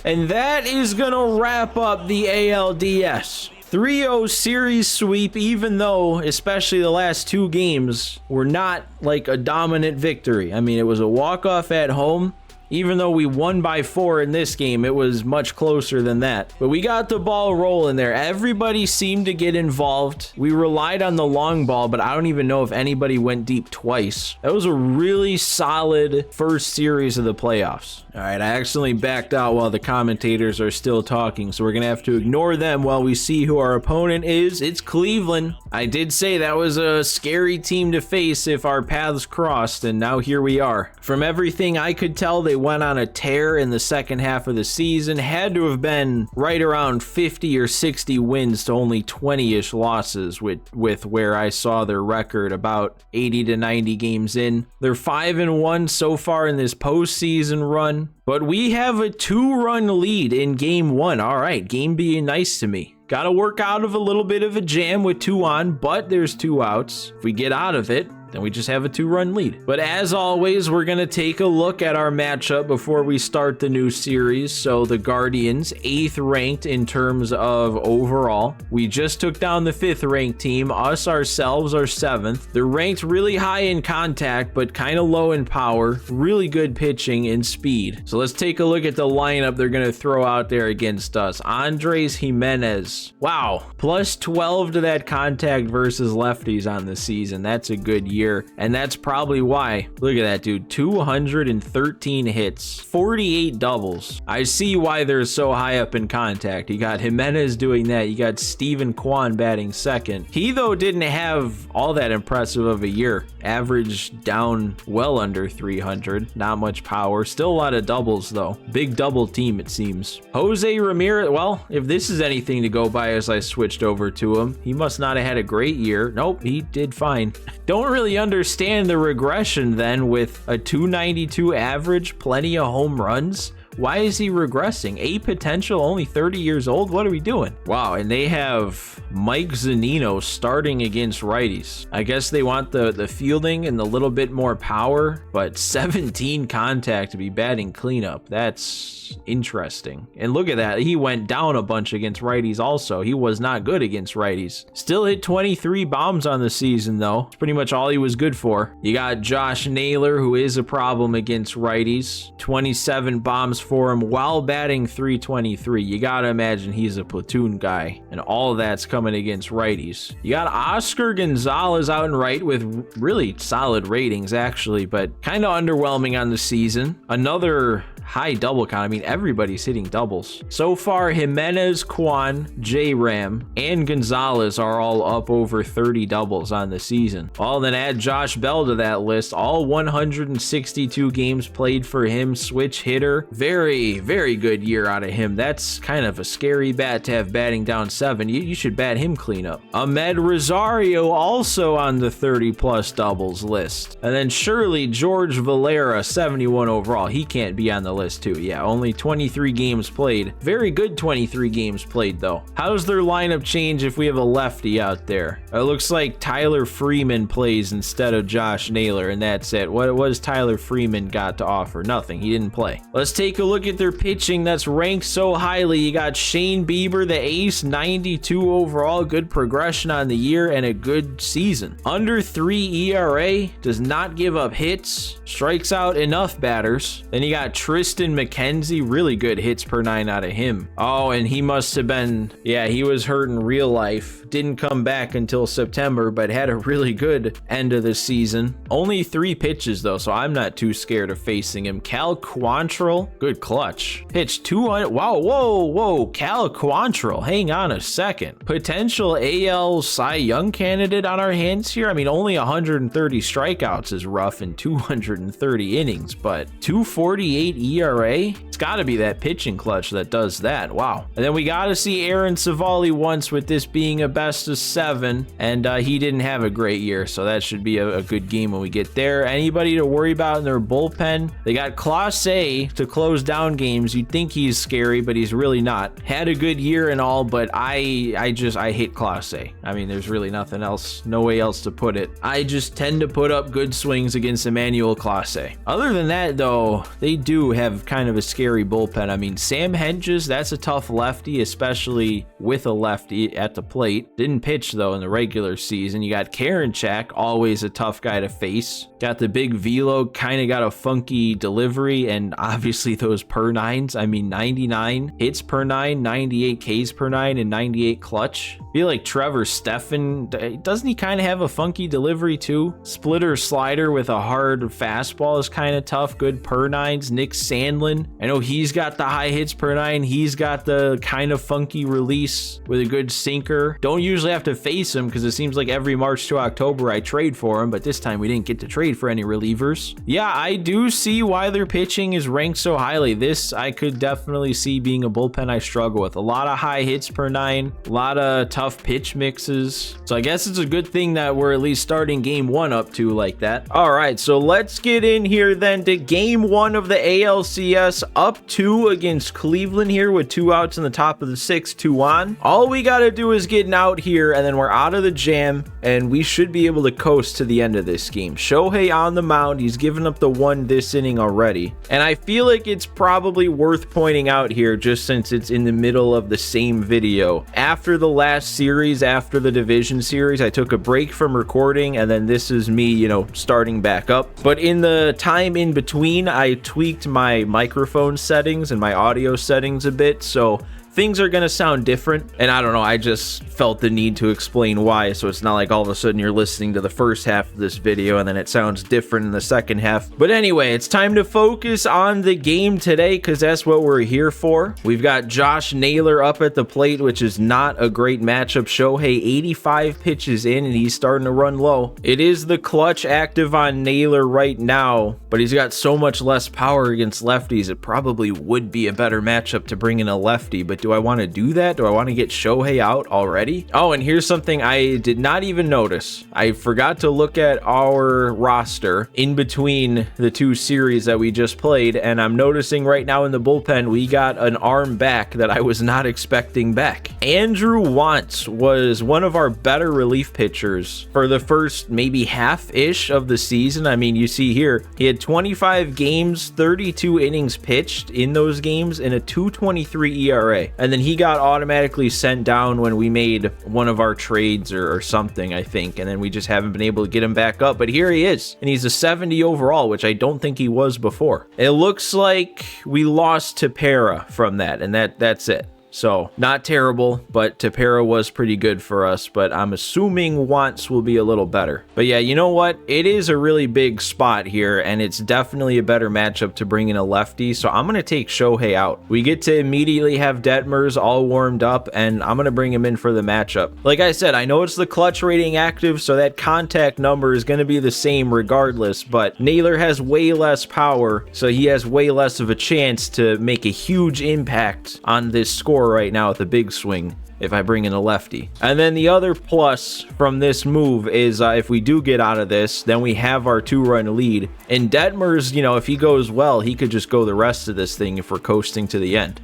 And that is going to wrap up the ALDS. 3-0 series sweep, even though, especially the last 2 games, were not like a dominant victory. I mean, it was a walk-off at home. Even though we won by 4 in this game, it was much closer than that. But we got the ball rolling there. Everybody seemed to get involved. We relied on the long ball, but I don't even know if anybody went deep twice. That was a really solid first series of the playoffs. All right, I accidentally backed out while the commentators are still talking, so we're going to have to ignore them while we see who our opponent is. It's Cleveland. I did say that was a scary team to face if our paths crossed, and now here we are. From everything I could tell, they went on a tear in the second half of the season. Had to have been right around 50 or 60 wins to only 20-ish losses with where I saw their record about 80 to 90 games in. They're 5-1 so far in this postseason run. But we have a 2-run lead in game 1. All right, game being nice to me. Got to work out of a little bit of a jam with 2 on, but there's 2 outs. If we get out of it, then we just have a 2-run lead. But as always, we're going to take a look at our matchup before we start the new series. So the Guardians, 8th ranked in terms of overall. We just took down the 5th ranked team. Us ourselves are 7th. They're ranked really high in contact, but kind of low in power. Really good pitching and speed. So let's take a look at the lineup they're going to throw out there against us. Andres Jimenez. Wow. Plus 12 to that contact versus lefties on the season. That's a good year. And that's probably why. Look at that, dude. 213 hits, 48 doubles. I see why they're so high up in contact. You got Jimenez doing that. You got Steven Kwan batting second. He, though, didn't have all that impressive of a year. Average down well under 300. Not much power. Still a lot of doubles, though. Big double team, it seems. Jose Ramirez, well, if this is anything to go by as I switched over to him, he must not have had a great year. Nope, he did fine. Don't really understand the regression then with a 292 average, plenty of home runs. Why is he regressing? A potential, only 30 years old? What are we doing? Wow, and they have Mike Zunino starting against righties. I guess they want the fielding and the little bit more power, but 17 contact to be batting cleanup. That's interesting. And look at that. He went down a bunch against righties also. He was not good against righties. Still hit 23 bombs on the season, though. It's pretty much all he was good for. You got Josh Naylor, who is a problem against righties. 27 bombs for him while batting .323. You gotta imagine he's a platoon guy, and all of that's coming against righties. You got Oscar Gonzalez out and right with really solid ratings, actually, but kind of underwhelming on the season. Another high double count. I mean, everybody's hitting doubles. So far, Jimenez, Kwan, J-Ram, and Gonzalez are all up over 30 doubles on the season. Well, then add Josh Bell to that list. All 162 games played for him. Switch hitter. Very, very good year out of him. That's kind of a scary bat to have batting down 7. You should bat him clean up. Ahmed Rosario also on the 30-plus doubles list. And then surely George Valera, 71 overall. He can't be on the list too. Yeah, only 23 games played. Very good 23 games played though. How does their lineup change if we have a lefty out there? It looks like Tyler Freeman plays instead of Josh Naylor, and that's it. What has Tyler Freeman got to offer? Nothing. He didn't play. Let's take a look at their pitching that's ranked so highly. You got Shane Bieber, the ace, 92 overall. Good progression on the year and a good season. Under 3 ERA, does not give up hits, strikes out enough batters. Then you got Tristan McKenzie, really good hits per 9 out of him. Oh, and he must have been, yeah, he was hurt in real life. Didn't come back until September, but had a really good end of the season. Only 3 pitches though, so I'm not too scared of facing him. Cal Quantrill, good clutch. Pitched 200, wow, whoa, Cal Quantrill, hang on a second. Potential AL Cy Young candidate on our hands here. I mean, only 130 strikeouts is rough in 230 innings, but 248 ERA? It's got to be that pitching clutch that does that. Wow. And then we got to see Aaron Savali once, with this being a best of 7, and he didn't have a great year, so that should be a good game when we get there. Anybody to worry about in their bullpen? They got Clase to close down games. You'd think he's scary, but he's really not. Had a good year and all, but I hate Clase. I mean, there's really nothing else, no way else to put it. I just tend to put up good swings against Emmanuel Clase. Other than that though, they do have kind of a scary bullpen. I mean, Sam Hedges, that's a tough lefty, especially with a lefty at the plate. Didn't pitch though in the regular season. You got Karinchak, always a tough guy to face. Got the big velo, kind of got a funky delivery, and obviously those per 9s. I mean, 99 hits per 9, 98 Ks per 9, and 98 clutch. I feel like Trevor Stephan, doesn't he kind of have a funky delivery too? Splitter slider with a hard fastball is kind of tough. Good per 9s. Nick Sandlin, I know he's got the high hits per 9. He's got the kind of funky release with a good sinker. Don't usually have to face him because it seems like every March to October I trade for him, but this time we didn't get to trade for any relievers. Yeah, I do see why their pitching is ranked so highly. This I could definitely see being a bullpen I struggle with. A lot of high hits per 9, a lot of tough pitch mixes. So I guess it's a good thing that we're at least starting game 1 up to like that. All right, so let's get in here then to game 1 of the ALCS. Up 2 against Cleveland here with 2 outs in the top of the 6th, 2 on. All we got to do is get an out here, and then we're out of the jam, and we should be able to coast to the end of this game. Shohei on the mound. He's given up the 1 this inning already, and I feel like it's probably worth pointing out here, just since it's in the middle of the same video. After the last series, after the division series, I took a break from recording, and then this is me, you know, starting back up. But in the time in between, I tweaked my microphone settings and my audio settings a bit, so things are gonna sound different, and I don't know, I just felt the need to explain why, so it's not like all of a sudden you're listening to the first half of this video and then it sounds different in the second half. But anyway, it's time to focus on the game today, because that's what we're here for. We've got Josh Naylor up at the plate, which is not a great matchup. Shohei 85 pitches in and he's starting to run low. It is the clutch active on Naylor right now, but he's got so much less power against lefties, it probably would be a better matchup to bring in a lefty. But do I want to do that? Do I want to get Shohei out already? Oh, and here's something I did not even notice. I forgot to look at our roster in between the 2 series that we just played, and I'm noticing right now in the bullpen we got an arm back that I was not expecting back. Andrew Wantz was one of our better relief pitchers for the first maybe half-ish of the season. I mean, you see here, he had 25 games, 32 innings pitched in those games, and a 2.23 ERA. And then he got automatically sent down when we made one of our trades or something, I think. And then we just haven't been able to get him back up. But here he is. And he's a 70 overall, which I don't think he was before. It looks like we lost Tepera from that. And that's it. So, not terrible, but Tepera was pretty good for us, but I'm assuming Wants will be a little better. But yeah, you know what? It is a really big spot here, and it's definitely a better matchup to bring in a lefty, so I'm going to take Shohei out. We get to immediately have Detmers all warmed up, and I'm going to bring him in for the matchup. Like I said, I know it's the clutch rating active, so that contact number is going to be the same regardless, but Naylor has way less power, so he has way less of a chance to make a huge impact on this score right now with a big swing if I bring in a lefty. And then the other plus from this move is if we do get out of this, then we have our 2-run lead. And Detmers, you know, if he goes well, he could just go the rest of this thing if we're coasting to the end.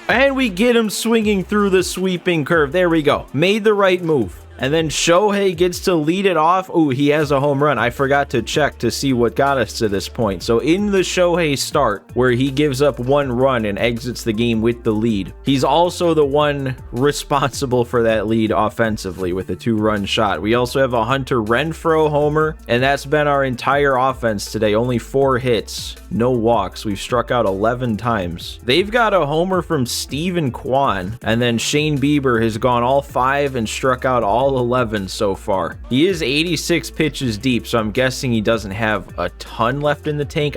And we get him swinging through the sweeping curve. There we go. Made the right move. And then Shohei gets to lead it off. Ooh, he has a home run. I forgot to check to see what got us to this point. So in the Shohei start, where he gives up 1 run and exits the game with the lead, he's also the one responsible for that lead offensively with a 2-run shot. We also have a Hunter Renfroe homer, and that's been our entire offense today. Only 4 hits, no walks. We've struck out 11 times. They've got a homer from Steven Kwan, and then Shane Bieber has gone all 5 and struck out all 11 so far. He is 86 pitches deep, so I'm guessing he doesn't have a ton left in the tank.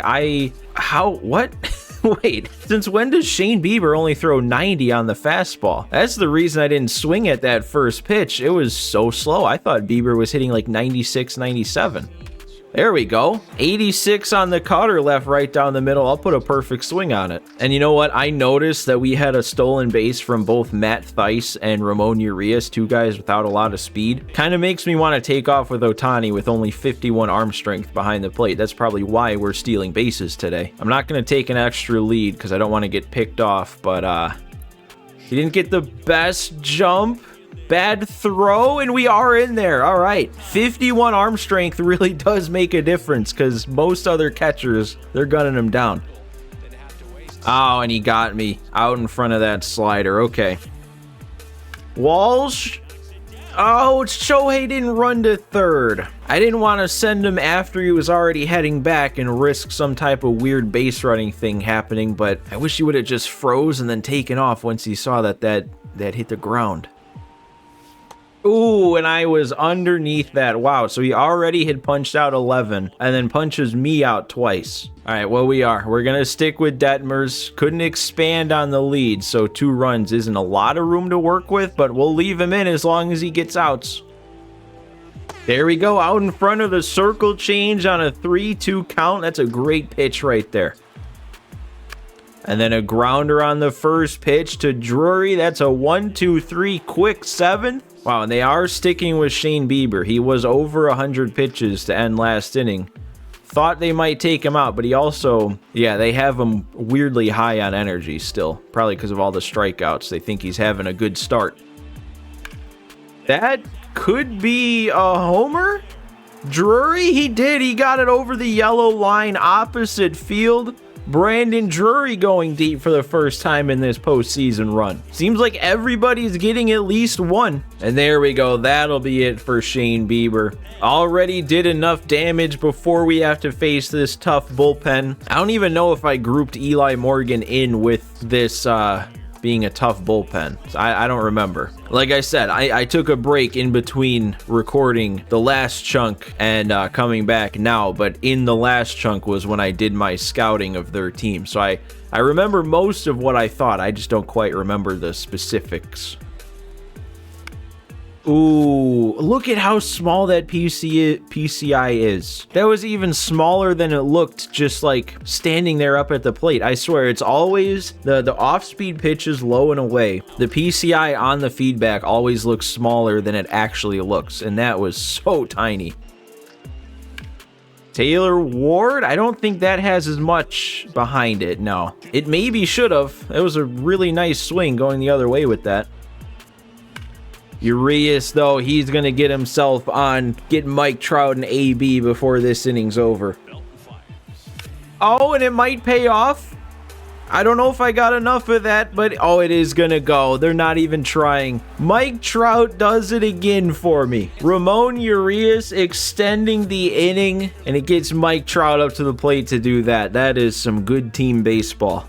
What? Wait, since when does Shane Bieber only throw 90 on the fastball? That's the reason I didn't swing at that first pitch. It was so slow. I thought Bieber was hitting like 96, 97. There we go. 86 on the cutter, left, right down the middle. I'll put a perfect swing on it. And you know what? I noticed that we had a stolen base from both Matt Thaiss and Ramon Urias, 2 guys without a lot of speed. Kind of makes me want to take off with Ohtani with only 51 arm strength behind the plate. That's probably why we're stealing bases today. I'm not going to take an extra lead because I don't want to get picked off, but he didn't get the best jump. Bad throw, and we are in there. All right. 51 arm strength really does make a difference because most other catchers, they're gunning him down. Oh, and he got me out in front of that slider. Okay. Walsh. Oh, Shohei didn't run to third. I didn't want to send him after he was already heading back and risk some type of weird base running thing happening, but I wish he would have just froze and then taken off once he saw that hit the ground. Ooh, and I was underneath that. Wow, so he already had punched out 11 and then punches me out twice. All right, well, we're going to stick with Detmers. Couldn't expand on the lead, so 2 runs isn't a lot of room to work with, but we'll leave him in as long as he gets outs. There we go, out in front of the circle change on a 3-2 count. That's a great pitch right there. And then a grounder on the first pitch to Drury. That's a 1-2-3 quick 7th. Wow, and they are sticking with Shane Bieber. He was over 100 pitches to end last inning. Thought they might take him out, but he also, yeah, they have him weirdly high on energy still. Probably because of all the strikeouts. They think he's having a good start. That could be a homer. Drury, he did. He got it over the yellow line opposite field. Brandon Drury going deep for the first time in this postseason run. Seems like everybody's getting at least one. And there we go. That'll be it for Shane Bieber. Already did enough damage before we have to face this tough bullpen. I don't even know if I grouped Eli Morgan in with this being a tough bullpen. I don't remember. Like I said, I took a break in between recording the last chunk and coming back now, but in the last chunk was when I did my scouting of their team. So I remember most of what I thought. I just don't quite remember the specifics. Ooh, look at how small that PCI is. That was even smaller than it looked just like standing there up at the plate. I swear, it's always the off-speed pitches low and away. The PCI on the feedback always looks smaller than it actually looks, and that was so tiny. Taylor Ward, I don't think that has as much behind it, no. It maybe should have. It was a really nice swing going the other way with that. Urias, though, he's going to get himself on, get Mike Trout and AB before this inning's over. Oh, and it might pay off. I don't know if I got enough of that, but oh, it is gonna go. They're not even trying. Mike Trout does it again for me. Ramon Urias extending the inning, and it gets Mike Trout up to the plate to do that. That is some good team baseball.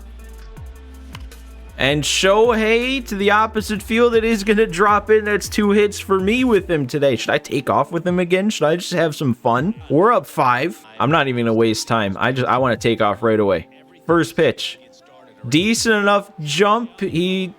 And Shohei to the opposite field. It is going to drop in. That's 2 hits for me with him today. Should I take off with him again? Should I just have some fun? We're up 5. I'm not even going to waste time. I want to take off right away. First pitch. Decent enough jump. He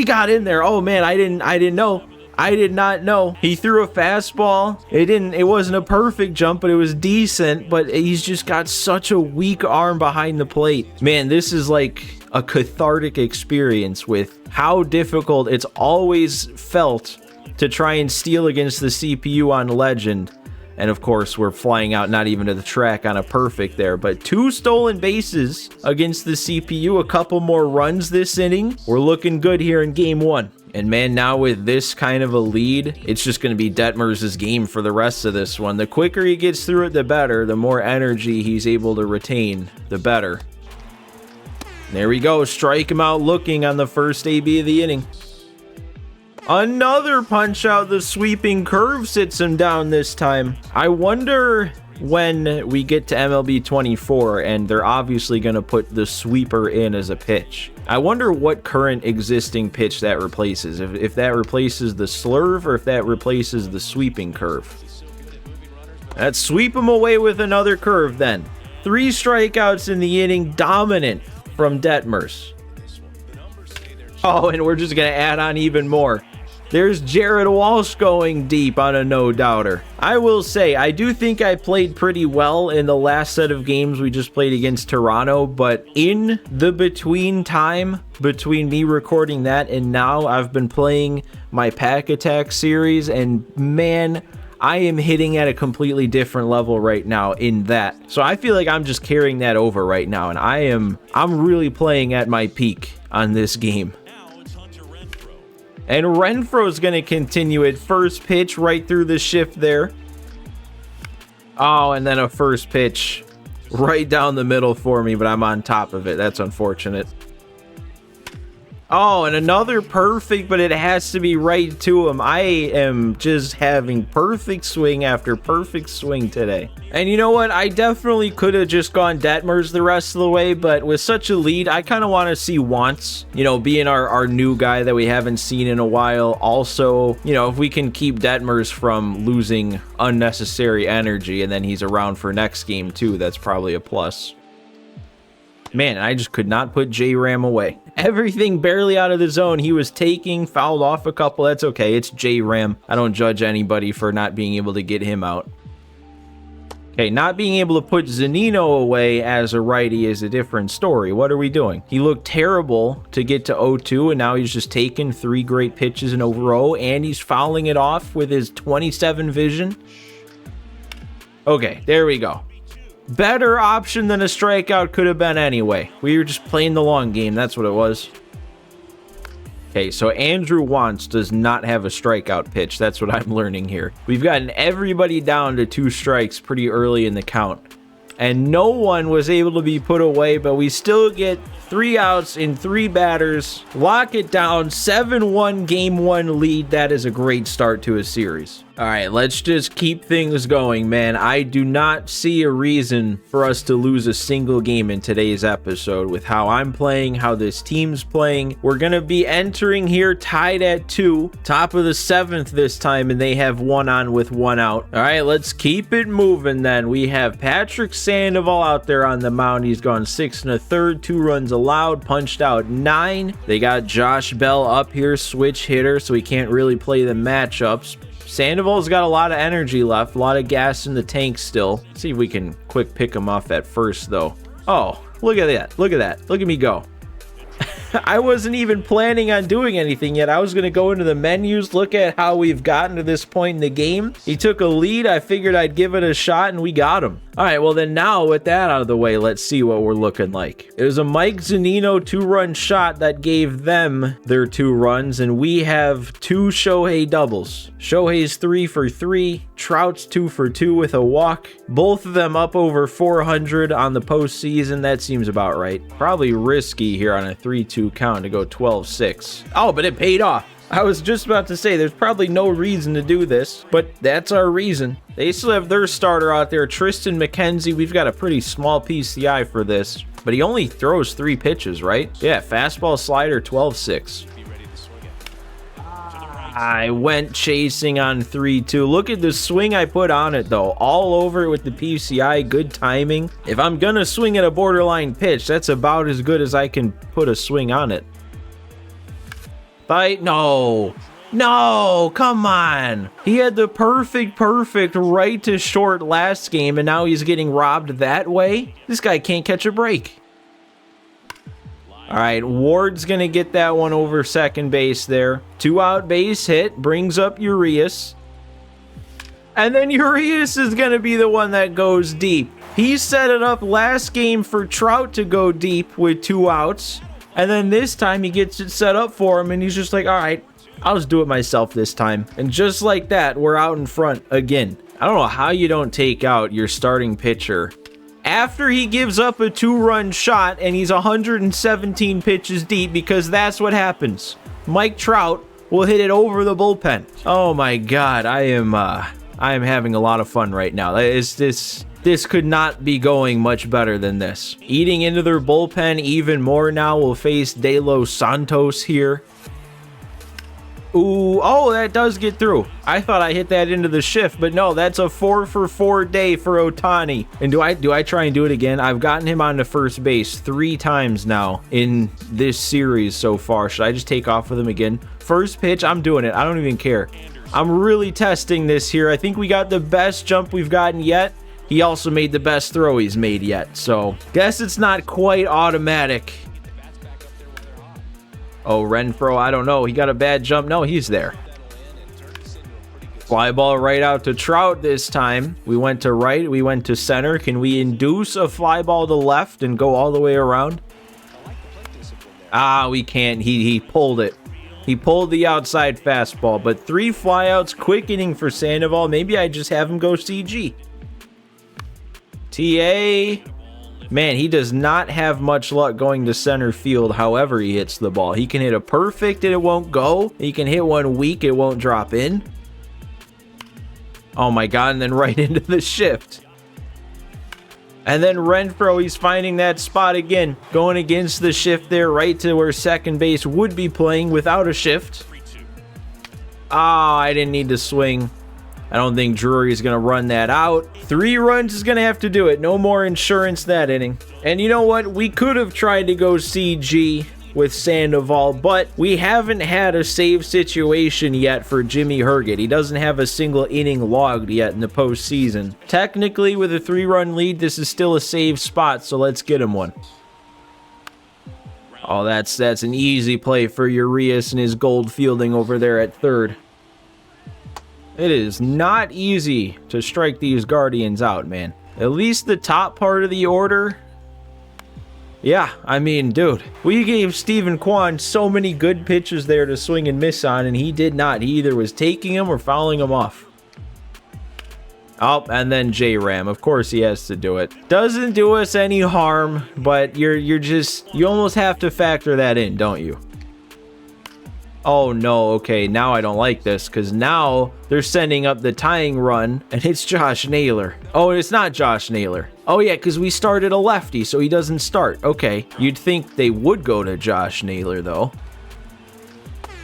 got in there. Oh man, I didn't know. I did not know. He threw a fastball. It wasn't a perfect jump, but it was decent, but he's just got such a weak arm behind the plate. Man, this is like a cathartic experience with how difficult it's always felt to try and steal against the CPU on Legend. And of course, we're flying out not even to the track on a perfect there, but 2 stolen bases against the CPU, a couple more runs this inning. We're looking good here in game 1. And man, now with this kind of a lead, it's just going to be Detmers' game for the rest of this one. The quicker he gets through it, the better. The more energy he's able to retain, the better. There we go. Strike him out looking on the first AB of the inning. Another punch out. The sweeping curve sits him down this time. I wonder when we get to MLB 24 and they're obviously going to put the sweeper in as a pitch. I wonder what current existing pitch that replaces. If that replaces the slurve or if that replaces the sweeping curve. Let's sweep him away with another curve then. 3 strikeouts in the inning. Dominant from Detmers. Oh, and we're just going to add on even more. There's Jared Walsh going deep on a no-doubter. I will say, I do think I played pretty well in the last set of games we just played against Toronto, but in the between time, between me recording that and now, I've been playing my Pack Attack series, and man, I am hitting at a completely different level right now in that. So I feel like I'm just carrying that over right now, and I'm really playing at my peak on this game. And Renfro's going to continue it. First pitch right through the shift there. Oh, and then a first pitch right down the middle for me, but I'm on top of it. That's unfortunate. Oh, and another perfect, but it has to be right to him. I am just having perfect swing after perfect swing today. And you know what? I definitely could have just gone Detmers the rest of the way, but with such a lead, I kind of want to see Wantz, you know, being our new guy that we haven't seen in a while. Also, you know, if we can keep Detmers from losing unnecessary energy and then he's around for next game too, that's probably a plus. Man, I just could not put J-Ram away. Everything barely out of the zone. He was taking, fouled off a couple. That's okay. It's J-Ram. I don't judge anybody for not being able to get him out. Okay, not being able to put Zunino away as a righty is a different story. What are we doing? He looked terrible to get to 0-2, and now he's just taken 3 great pitches in a row, and he's fouling it off with his 27 vision. Okay, there we go. Better option than a strikeout could have been anyway. We were just playing the long game. That's what it was. Okay, so Andrew Wantz does not have a strikeout pitch. That's what I'm learning here. We've gotten everybody down to 2 strikes pretty early in the count. And no one was able to be put away, but we still get 3 outs in 3 batters. Lock it down. 7-1 game 1 lead. That is a great start to a series. All right, let's just keep things going, man. I do not see a reason for us to lose a single game in today's episode with how I'm playing, how this team's playing. We're going to be entering here tied at 2, top of the 7th this time, and they have 1 on with 1 out. All right, let's keep it moving then. We have Patrick Sandoval out there on the mound. He's gone 6 1/3, 2 runs allowed, punched out 9. They got Josh Bell up here, switch hitter, so he can't really play the matchups. Sandoval's got a lot of energy left, a lot of gas in the tank still. Let's see if we can quick pick him off at first, though. Oh, look at that. Look at that. Look at me go. I wasn't even planning on doing anything yet. I was going to go into the menus, look at how we've gotten to this point in the game. He took a lead. I figured I'd give it a shot, and we got him. All right, well then now with that out of the way, let's see what we're looking like. It was a Mike Zunino 2-run shot that gave them their 2 runs, and we have 2 Shohei doubles. Shohei's 3 for 3, Trout's 2 for 2 with a walk. Both of them up over 400 on the postseason. That seems about right. Probably risky here on a 3-2 count to go 12-6. Oh, but it paid off. I was just about to say there's probably no reason to do this, but that's our reason. They still have their starter out there, Tristan McKenzie. We've got a pretty small PCI for this, but he only throws 3 pitches, right? Yeah, fastball, slider, 12-6. I went chasing on 3-2. Look at the swing I put on it, though. All over it with the PCI. Good timing. If I'm going to swing at a borderline pitch, that's about as good as I can put a swing on it. Bite? No. No, come on. He had the perfect right to short last game, and now he's getting robbed that way? This guy can't catch a break. All right, Ward's going to get that one over second base there. 2-out base hit, brings up Urias. And then Urias is going to be the one that goes deep. He set it up last game for Trout to go deep with 2 outs. And then this time he gets it set up for him, and he's just like, all right, I'll just do it myself this time. And just like that, we're out in front again. I don't know how you don't take out your starting pitcher after he gives up a 2-run shot and he's 117 pitches deep, because that's what happens. Mike Trout will hit it over the bullpen. Oh my God, I am having a lot of fun right now. This could not be going much better than this. Eating into their bullpen even more now. We'll face De Los Santos here. Ooh, oh, that does get through. I thought I hit that into the shift, but no, that's a 4-for-4 day for Ohtani. And do I try and do it again? I've gotten him onto first base 3 times now in this series so far. Should I just take off with him again? First pitch, I'm doing it. I don't even care. I'm really testing this here. I think we got the best jump we've gotten yet. He also made the best throw he's made yet, so guess it's not quite automatic. Oh, Renfroe, I don't know. He got a bad jump. No, he's there. Fly ball right out to Trout this time. We went to right. We went to center. Can we induce a fly ball to left and go all the way around? Ah, we can't. He pulled it. He pulled the outside fastball, but 3 flyouts. Quick inning for Sandoval. Maybe I just have him go CG. TA. Man, he does not have much luck going to center field however he hits the ball. He can hit a perfect and it won't go. He can hit one weak, it won't drop in. Oh my God, and then right into the shift. And then Renfroe, he's finding that spot again. Going against the shift there, right to where second base would be playing without a shift. Ah, I didn't need to swing. I don't think Drury is going to run that out. 3 runs is going to have to do it. No more insurance that inning. And you know what? We could have tried to go CG with Sandoval, but we haven't had a save situation yet for Jimmy Herget. He doesn't have a single inning logged yet in the postseason. Technically, with a 3-run lead, this is still a save spot, so let's get him one. Oh, that's an easy play for Urias and his gold fielding over there at third. It is not easy to strike these Guardians out, man. At least the top part of the order. Yeah, I mean, dude, we gave Steven Kwan so many good pitches there to swing and miss on, and he did not. He either was taking them or fouling them off. Oh, and then J-Ram. Of course he has to do it. Doesn't do us any harm, but you almost have to factor that in, don't you? Oh no, okay, now I don't like this, because now they're sending up the tying run, and it's Josh Naylor. Oh, it's not Josh Naylor. Oh yeah, because we started a lefty, so he doesn't start. Okay, you'd think they would go to Josh Naylor, though.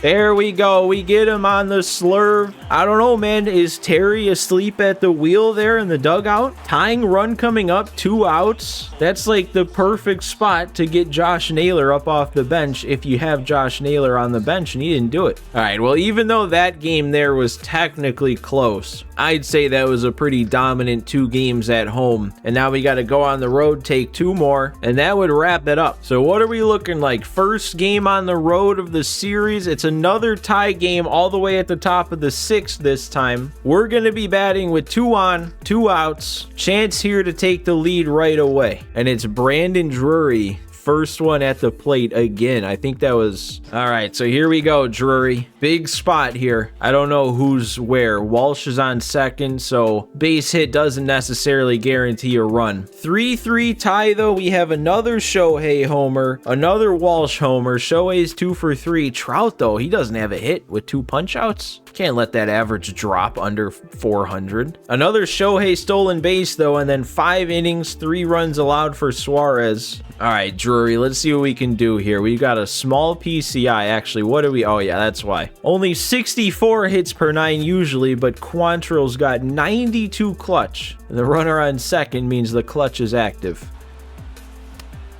There we go. We get him on the slurve. I don't know, man. Is Terry asleep at the wheel there in the dugout? Tying run coming up, 2 outs. That's like the perfect spot to get Josh Naylor up off the bench if you have Josh Naylor on the bench, and he didn't do it. All right, well, even though that game there was technically close, I'd say that was a pretty dominant 2 games at home. And now we got to go on the road, take 2 more, and that would wrap it up. So what are we looking like? First game on the road of the series. It's another tie game all the way at the top of the 6th this time. We're going to be batting with 2 on, 2 outs. Chance here to take the lead right away. And it's Brandon Drury. First one at the plate again. I think that was... All right, so here we go, Drury. Big spot here. I don't know who's where. Walsh is on second, so base hit doesn't necessarily guarantee a run. 3-3 tie, though. We have another Shohei homer, another Walsh homer. Shohei's 2 for 3. Trout, though, he doesn't have a hit with 2 punch-outs. Can't let that average drop under 400. Another Shohei stolen base, though, and then 5 innings, 3 runs allowed for Suarez. All right, Drury, let's see what we can do here. We got a small PCI, actually. What do we... Oh, yeah, that's why. Only 64 hits per 9 usually, but Quantrill's got 92 clutch. And the runner on second means the clutch is active.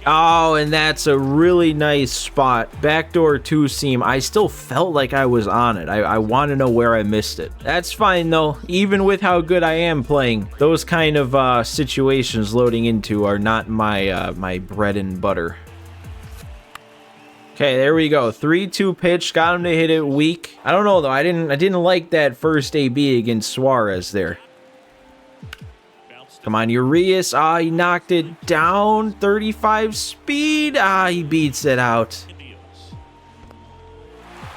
Oh, and that's a really nice spot. Backdoor 2-seam. I still felt like I was on it. I want to know where I missed it. That's fine, though. Even with how good I am playing, those kind of situations loading into are not my my bread and butter. Okay, there we go. 3-2 pitch. Got him to hit it weak. I don't know, though. I didn't like that first AB against Suarez there. Come on, Urias. Ah, he knocked it down. 35 speed. Ah, he beats it out.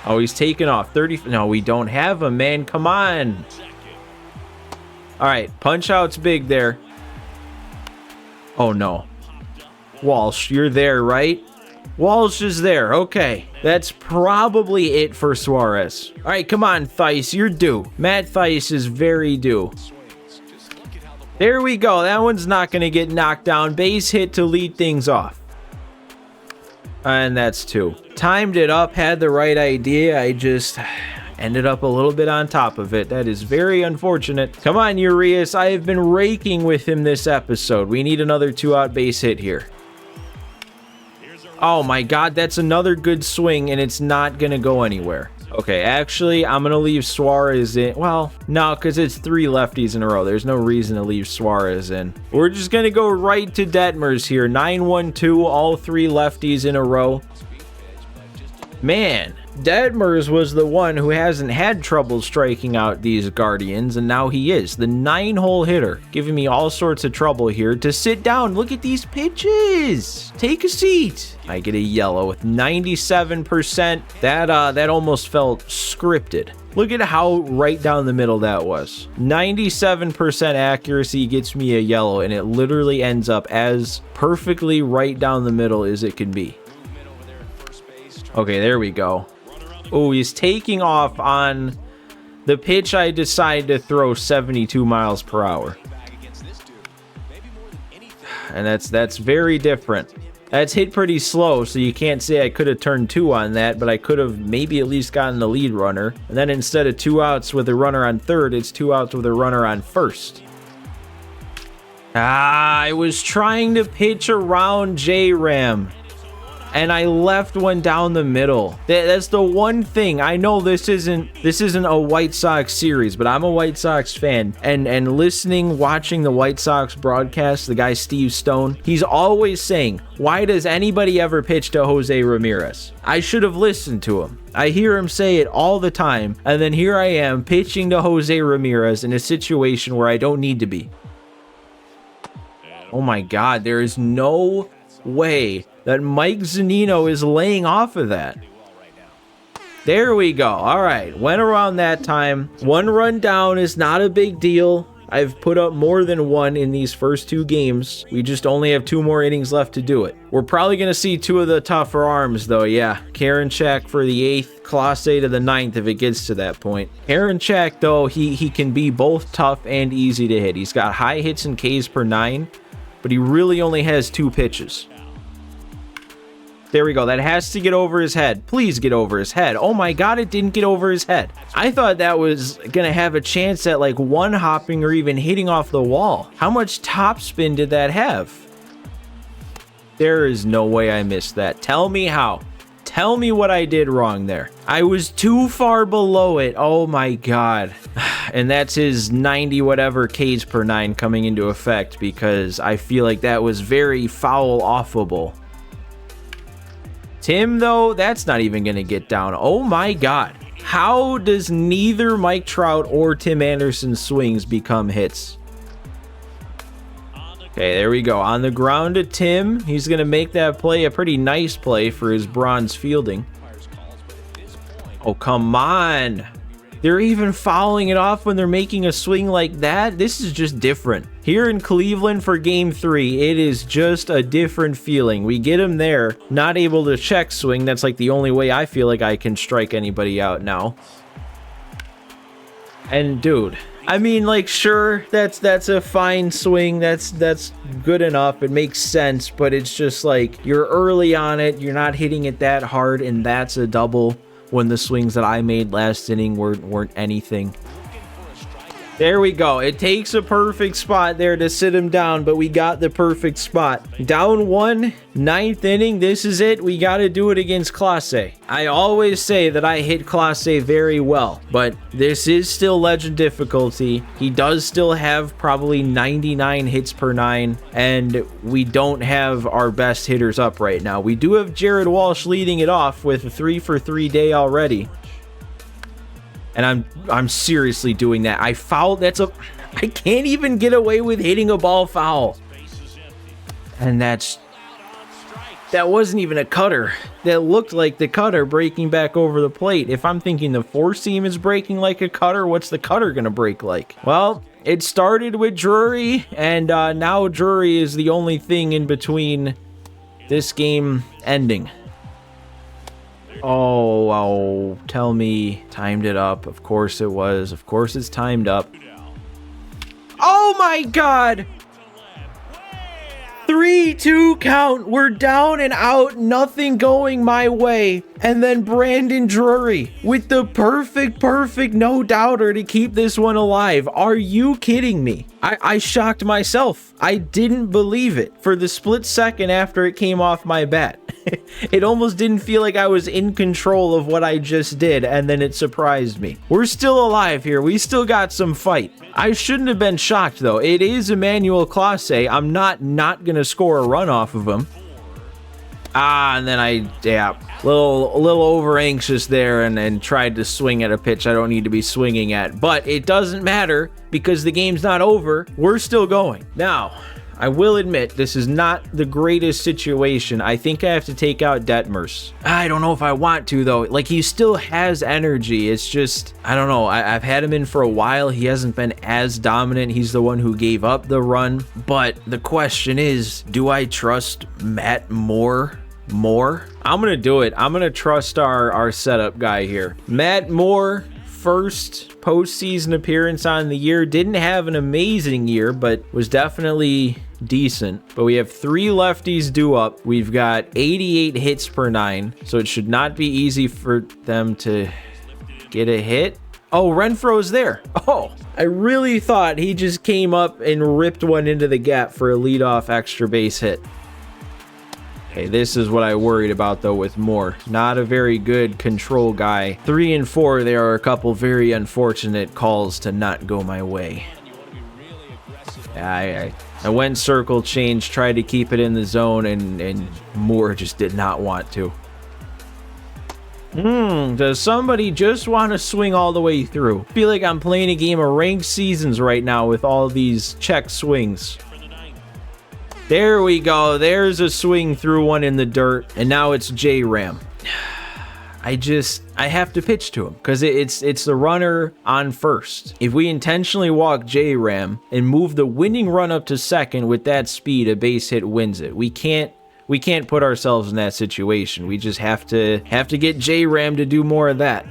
Oh, he's taking off. 30. No, we don't have him, man. Come on. All right, punch out's big there. Oh, no. Walsh, you're there, right? Walsh is there. Okay. That's probably it for Suarez. All right, come on, Theis. You're due. Matt Theis is very due. There we go. That one's not going to get knocked down. Base hit to lead things off. And that's 2. Timed it up, had the right idea. I just ended up a little bit on top of it. That is very unfortunate. Come on, Urias. I have been raking with him this episode. We need another 2-out base hit here. Oh my God, that's another good swing, and it's not going to go anywhere. Okay, actually, I'm going to leave Suarez in. Well, no, because it's 3 lefties in a row. There's no reason to leave Suarez in. We're just going to go right to Detmers here. 9-1-2, all 3 lefties in a row. Man, Detmers was the one who hasn't had trouble striking out these Guardians, and now he is. The 9-hole hitter, giving me all sorts of trouble here to sit down. Look at these pitches. Take a seat. I get a yellow with 97%. That almost felt scripted. Look at how right down the middle that was. 97% accuracy gets me a yellow, and it literally ends up as perfectly right down the middle as it can be. Okay, there we go. Oh, he's taking off on the pitch I decide to throw 72 miles per hour. And that's very different. That's hit pretty slow, so you can't say I could have turned 2 on that, but I could have maybe at least gotten the lead runner. And then instead of 2 outs with a runner on third, it's 2 outs with a runner on first. Ah, I was trying to pitch around J-Ram, and I left one down the middle. That's the one thing. I know this isn't a White Sox series, but I'm a White Sox fan. And watching the White Sox broadcast, the guy Steve Stone, he's always saying, why does anybody ever pitch to Jose Ramirez? I should have listened to him. I hear him say it all the time, and then here I am pitching to Jose Ramirez in a situation where I don't need to be. Oh my God, there is no way that Mike Zunino is laying off of that. There we go. All right, went around that time. 1 run down is not a big deal. I've put up more than 1 in these first 2 games. We just only have 2 more innings left to do it. We're probably going to see 2 of the tougher arms, though. Yeah, Karinchak for the 8th, Clase to the 9th if it gets to that point. Karinchak, though, he can be both tough and easy to hit. He's got high hits and Ks per 9, but he really only has 2 pitches. There we go. That has to get over his head. Please get over his head. Oh my God, it didn't get over his head. I thought that was going to have a chance at like one hopping or even hitting off the wall. How much topspin did that have? There is no way I missed that. Tell me how. Tell me what I did wrong there. I was too far below it. Oh my God. And that's his 90 whatever Ks per 9 coming into effect because I feel like that was very foul offable. Tim, though, that's not even going to get down. Oh my God. How does neither Mike Trout or Tim Anderson's swings become hits? Okay, there we go. On the ground to Tim. He's going to make that play a pretty nice play for his bronze fielding. Oh, come on. They're even fouling it off when they're making a swing like that. This is just different. Here in Cleveland for Game 3, it is just a different feeling. We get him there, not able to check swing. That's like the only way I feel like I can strike anybody out now. And dude, I mean, like, sure, that's a fine swing. That's good enough. It makes sense, but it's just like you're early on it. You're not hitting it that hard, and that's a double. When the swings that I made last inning weren't anything. There we go. It takes a perfect spot there to sit him down, but we got the perfect spot. Down 1, 9th inning. This is it. We got to do it against Clase. I always say that I hit Clase very well, but this is still legend difficulty. He does still have probably 99 hits per 9, and we don't have our best hitters up right now. We do have Jared Walsh leading it off with a 3-for-3 day already. And I'm seriously doing that. I fouled. I can't even get away with hitting a ball foul. And that wasn't even a cutter. That looked like the cutter breaking back over the plate. If I'm thinking the four seam is breaking like a cutter, what's the cutter gonna break like? Well, it started with Drury, and now Drury is the only thing in between this game ending. Oh, tell me. Timed it up. Of course it was. Of course it's timed up. Oh my God! 3-2 count. We're down and out. Nothing going my way. And then Brandon Drury with the perfect no-doubter to keep this one alive. Are you kidding me? I shocked myself. I didn't believe it for the split second after it came off my bat. It almost didn't feel like I was in control of what I just did, and then it surprised me. We're still alive here. We still got some fight. I shouldn't have been shocked, though. It is Emmanuel Clase. I'm not going to score a run off of him. And then a little over anxious there and tried to swing at a pitch I don't need to be swinging at. But it doesn't matter because the game's not over. We're still going. Now, I will admit, this is not the greatest situation. I think I have to take out Detmers. I don't know if I want to, though. Like, he still has energy. It's just, I don't know. I've had him in for a while. He hasn't been as dominant. He's the one who gave up the run. But the question is, do I trust Matt Moore more? I'm going to do it. I'm going to trust our setup guy here. Matt Moore, first postseason appearance on the year. Didn't have an amazing year, but was definitely decent. But we have 3 lefties due up. We've got 88 hits per 9, so it should not be easy for them to get a hit. Oh, Renfroe's there. Oh, I really thought he just came up and ripped one into the gap for a leadoff extra base hit. Okay, this is what I worried about, though, with Moore. Not a very good control guy. 3 and 4, there are a couple very unfortunate calls to not go my way. I went circle change, tried to keep it in the zone, and Moore just did not want to. Does somebody just want to swing all the way through? I feel like I'm playing a game of ranked seasons right now with all these check swings. There we go. There's a swing through one in the dirt, and now it's J-Ram. I have to pitch to him because it's the runner on first. If we intentionally walk J-Ram and move the winning run up to second with that speed, a base hit wins it. We can't put ourselves in that situation. We just have to get J-Ram to do more of that.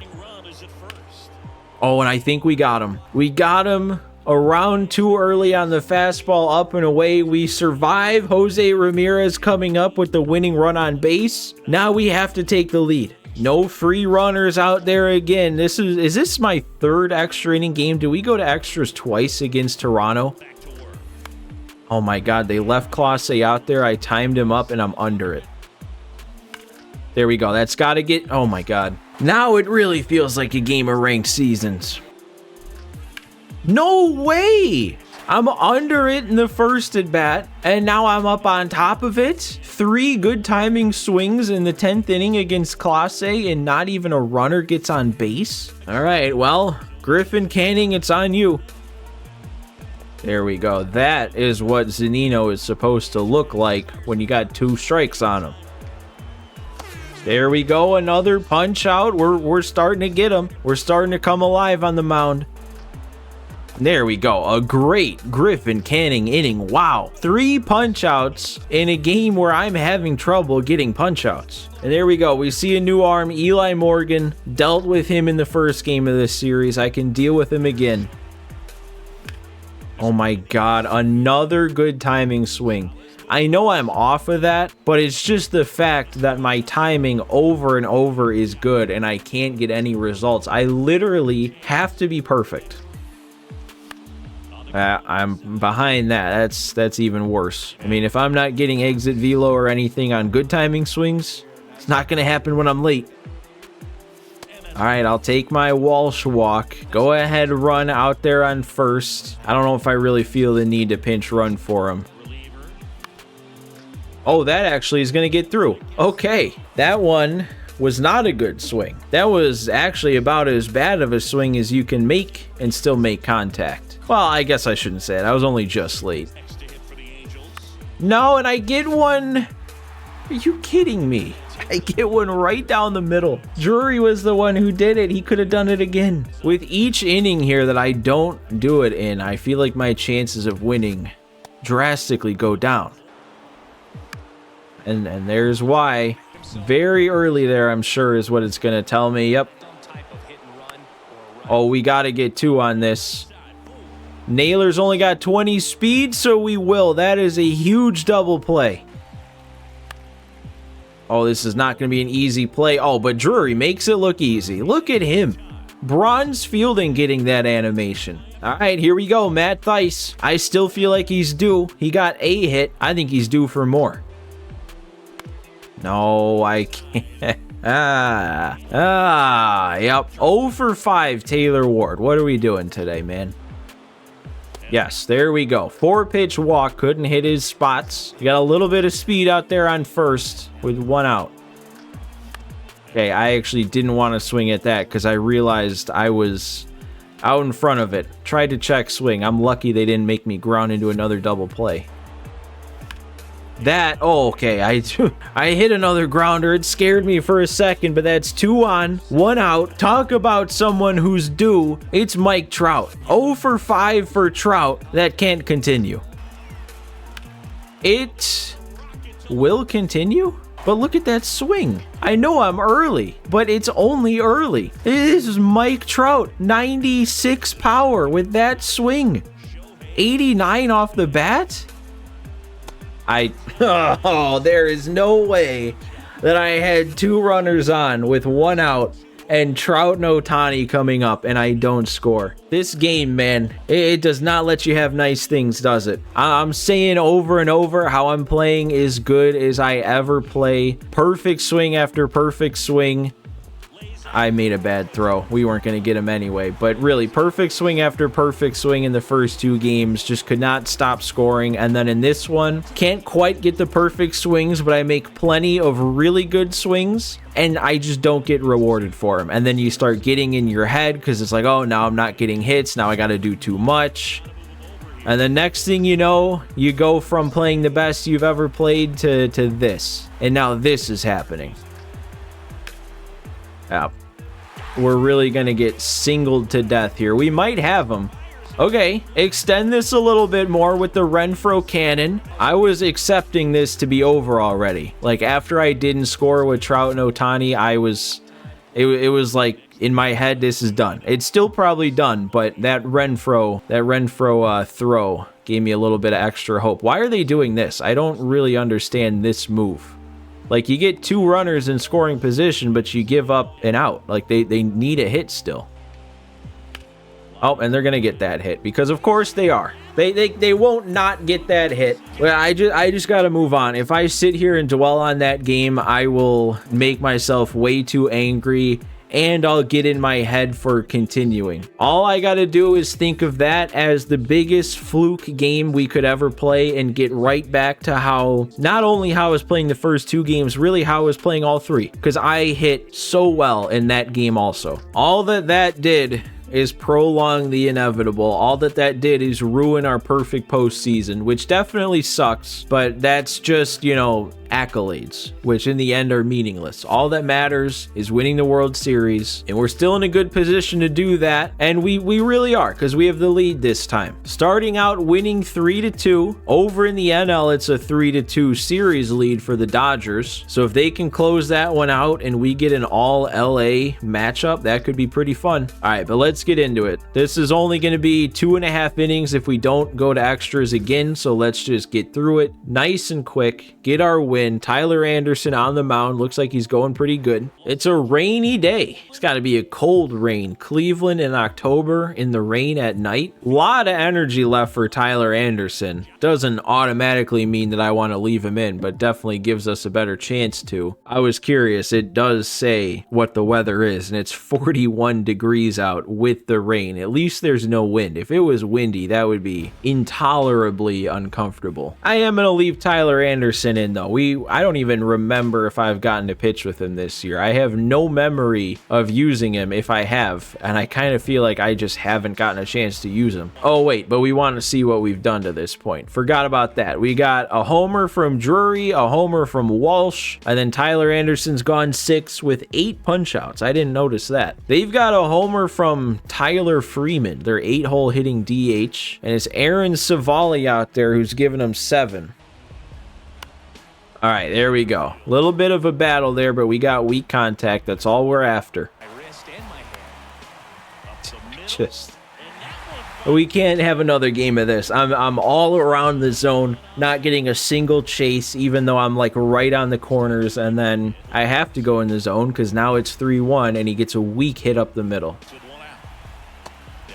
Oh, and I think we got him. We got him Around too early on the fastball, up and away. We survive. Jose Ramirez coming up with the winning run on base. Now we have to take the lead. No free runners out there again. Is this my third extra inning game? Do we go to extras twice against Toronto? Oh my God, they left Clase out there. I timed him up and I'm under it. There we go. That's got to get... Oh my God. Now it really feels like a game of ranked seasons. No way! I'm under it in the first at bat, and now I'm up on top of it. 3 good timing swings in the 10th inning against Clase, and not even a runner gets on base. All right, well, Griffin Canning, it's on you. There we go. That is what Zunino is supposed to look like when you got 2 strikes on him. There we go, another punch out. We're starting to get him. We're starting to come alive on the mound. There we go. A great Griffin Canning inning. Wow. 3 punch outs in a game where I'm having trouble getting punch outs. And there we go. We see a new arm. Eli Morgan. Dealt with him in the first game of this series. I can deal with him again. Oh my God. Another good timing swing. I know I'm off of that, but it's just the fact that my timing over and over is good and I can't get any results. I literally have to be perfect. I'm behind that. That's even worse. I mean, if I'm not getting exit velo or anything on good timing swings, it's not going to happen when I'm late. All right, I'll take my Walsh walk. Go ahead, run out there on first. I don't know if I really feel the need to pinch run for him. Oh, that actually is going to get through. Okay, that one was not a good swing. That was actually about as bad of a swing as you can make and still make contact. Well, I guess I shouldn't say it. I was only just late. No, and I get one. Are you kidding me? I get one right down the middle. Drury was the one who did it. He could have done it again. With each inning here that I don't do it in, I feel like my chances of winning drastically go down. And there's why. Very early there, I'm sure, is what it's going to tell me. Yep. Oh, we got to get 2 on this. Naylor's only got 20 speed, so we will. That is a huge double play. Oh, this is not going to be an easy play. Oh, but Drury makes it look easy. Look at him. Bronze fielding getting that animation. All right, here we go. Matt Thaiss. I still feel like he's due. He got a hit. I think he's due for more. No, I can't. Yep. 0 for 5, Taylor Ward. What are we doing today, man? Yes, there we go. 4-pitch walk. Couldn't hit his spots. You got a little bit of speed out there on first with 1 out. Okay, I actually didn't want to swing at that because I realized I was out in front of it. Tried to check swing. I'm lucky they didn't make me ground into another double play. That, oh, okay, I hit another grounder. It scared me for a second, but that's 2 on, 1 out. Talk about someone who's due. It's Mike Trout. 0 for 5 for Trout. That can't continue. It will continue? But look at that swing. I know I'm early, but it's only early. This is Mike Trout, 96 power with that swing. 89 off the bat? Oh, there is no way that I had 2 runners on with 1 out and Trout and Ohtani coming up and I don't score. This game, man, it does not let you have nice things, does it? I'm saying over and over how I'm playing as good as I ever play. Perfect swing after perfect swing. I made a bad throw. We weren't going to get him anyway. But really, perfect swing after perfect swing in the first 2 games. Just could not stop scoring. And then in this one, can't quite get the perfect swings, but I make plenty of really good swings. And I just don't get rewarded for them. And then you start getting in your head because it's like, oh, now I'm not getting hits. Now I got to do too much. And the next thing you know, you go from playing the best you've ever played to this. And now this is happening. Yeah. We're really going to get singled to death here. We might have them. Okay, extend this a little bit more with the Renfroe cannon. I was accepting this to be over already. Like, after I didn't score with Trout and Ohtani, it was like in my head, this is done. It's still probably done, but that Renfroe throw gave me a little bit of extra hope. Why are they doing this? I don't really understand this move. Like, you get 2 runners in scoring position, but you give up an out. Like, they need a hit still. Oh, and they're gonna get that hit because of course they are. They won't not get that hit. Well, I just gotta move on. If I sit here and dwell on that game, I will make myself way too angry and I'll get in my head for continuing. All I gotta do is think of that as the biggest fluke game we could ever play and get right back to how, not only how I was playing the first 2 games, really how I was playing all 3, because I hit so well in that game also. All that did is prolong the inevitable. All that did is ruin our perfect postseason, which definitely sucks, but that's just, you know, accolades, which in the end are meaningless. All that matters is winning the World Series, and we're still in a good position to do that, and we really are, because we have the lead this time. Starting out winning 3-2. Over in the NL, it's a 3-2 series lead for the Dodgers, so if they can close that one out and we get an all LA matchup, that could be pretty fun. All right, but let's get into it. This is only going to be 2.5 innings if we don't go to extras again, so let's just get through it nice and quick, get our win. Tyler Anderson on the mound. Looks like he's going pretty good. It's a rainy day. It's got to be a cold rain. Cleveland in October in the rain at night. A lot of energy left for Tyler Anderson. Doesn't automatically mean that I want to leave him in, but definitely gives us a better chance to. I was curious. It does say what the weather is, and it's 41 degrees out with the rain. At least there's no wind. If it was windy, that would be intolerably uncomfortable. I am going to leave Tyler Anderson in, though. I don't even remember if I've gotten to pitch with him this year. I have no memory of using him if I have, and I kind of feel like I just haven't gotten a chance to use him. Oh wait, but we want to see what we've done to this point. Forgot about that. We got a homer from Drury, a homer from Walsh, and then Tyler Anderson's gone 6 with 8 punch-outs. I didn't notice that. They've got a homer from Tyler Freeman, their 8-hole hitting DH, and it's Aaron Savali out there who's given them 7. All right, there we go. A little bit of a battle there, but we got weak contact. That's all we're after. We can't have another game of this. I'm all around the zone, not getting a single chase, even though I'm like right on the corners, and then I have to go in the zone because now it's 3-1, and he gets a weak hit up the middle.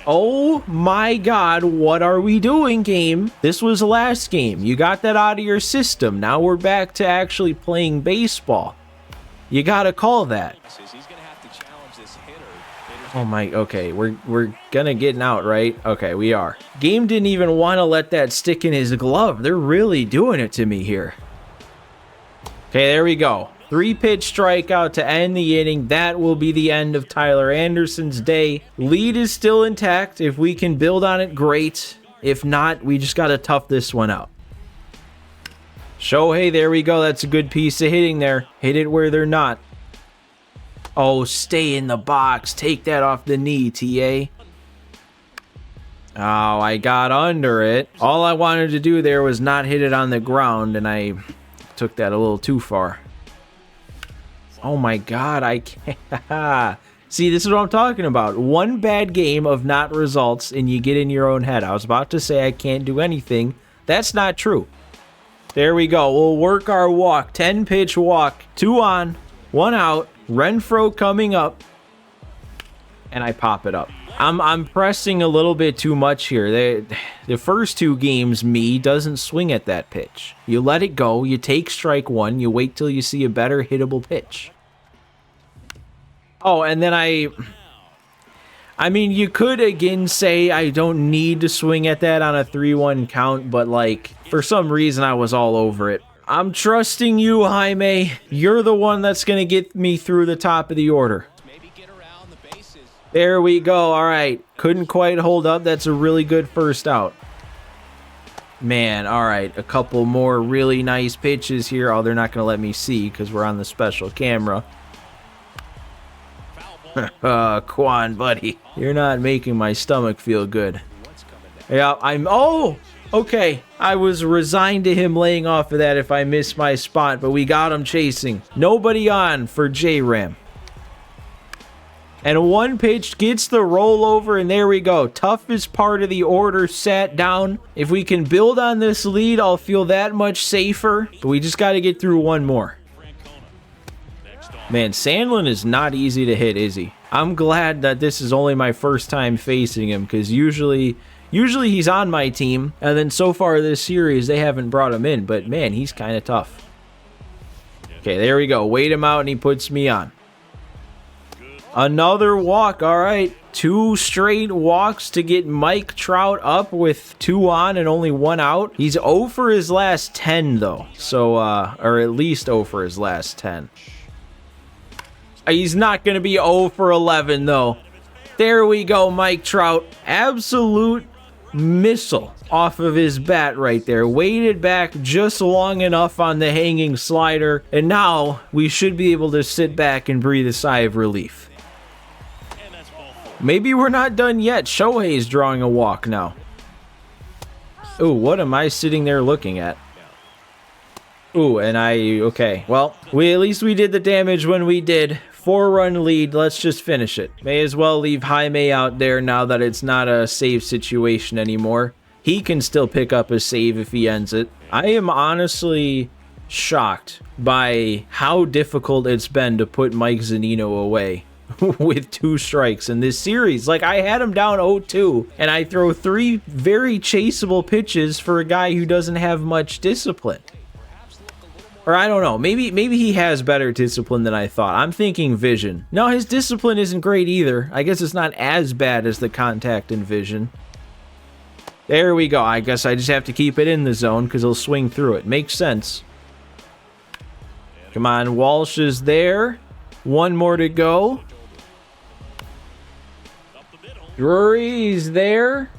Oh my God, what are we doing, game? This was the last game. You got that out of your system. Now we're back to actually playing baseball. You gotta call that. Oh my, okay, we're gonna get an out, right? Okay, we are. Game didn't even want to let that stick in his glove. They're really doing it to me here. Okay, there we go. 3-pitch strikeout to end the inning. That will be the end of Tyler Anderson's day. Lead is still intact. If we can build on it, great. If not, we just got to tough this one out. Shohei, there we go. That's a good piece of hitting there. Hit it where they're not. Oh, stay in the box. Take that off the knee, TA. Oh, I got under it. All I wanted to do there was not hit it on the ground, and I took that a little too far. Oh my God, I can't. See, this is what I'm talking about. One bad game of not results and you get in your own head. I was about to say I can't do anything. That's not true. There we go. We'll work our walk. 10-pitch walk. 2 on, 1 out. Renfroe coming up. And I pop it up. I'm pressing a little bit too much here. The first 2 games, me doesn't swing at that pitch. You let it go. You take strike 1. You wait till you see a better hittable pitch. Oh, and then I mean, you could again say I don't need to swing at that on a 3-1 count, but like, for some reason I was all over it. I'm trusting you, Jaime. You're the one that's going to get me through the top of the order. There we go. All right. Couldn't quite hold up. That's a really good first out. Man, all right. A couple more really nice pitches here. Oh, they're not going to let me see because we're on the special camera. Quan, buddy. You're not making my stomach feel good. Yeah, oh, okay. I was resigned to him laying off of that if I missed my spot, but we got him chasing. Nobody on for J-Ram. And one pitch gets the rollover, and there we go. Toughest part of the order sat down. If we can build on this lead, I'll feel that much safer. But we just got to get through one more. Man, Sandlin is not easy to hit, is he? I'm glad that this is only my first time facing him, because usually he's on my team, and then so far this series, they haven't brought him in. But man, he's kind of tough. Okay, there we go. Wait him out, and he puts me on. Another walk. All right. 2 straight walks to get Mike Trout up with 2 on and only 1 out. He's 0 for his last 10, though. So, or at least 0 for his last 10. He's not going to be 0 for 11, though. There we go, Mike Trout. Absolute missile off of his bat right there. Waited back just long enough on the hanging slider. And now we should be able to sit back and breathe a sigh of relief. Maybe we're not done yet. Shohei's drawing a walk now. Ooh, what am I sitting there looking at? Ooh, and okay. Well, at least we did the damage when we did. 4-run lead. Let's just finish it. May as well leave Jaime out there now that it's not a save situation anymore. He can still pick up a save if he ends it. I am honestly shocked by how difficult it's been to put Mike Zunino away with 2 strikes in this series. Like, I had him down 0-2, and I throw 3 very chaseable pitches for a guy who doesn't have much discipline. Or I don't know, maybe he has better discipline than I thought. I'm thinking vision. No, his discipline isn't great either. I guess it's not as bad as the contact and vision. There we go. I guess I just have to keep it in the zone because he'll swing through it. Makes sense. Come on, Walsh is there. 1 more to go. Drury's there.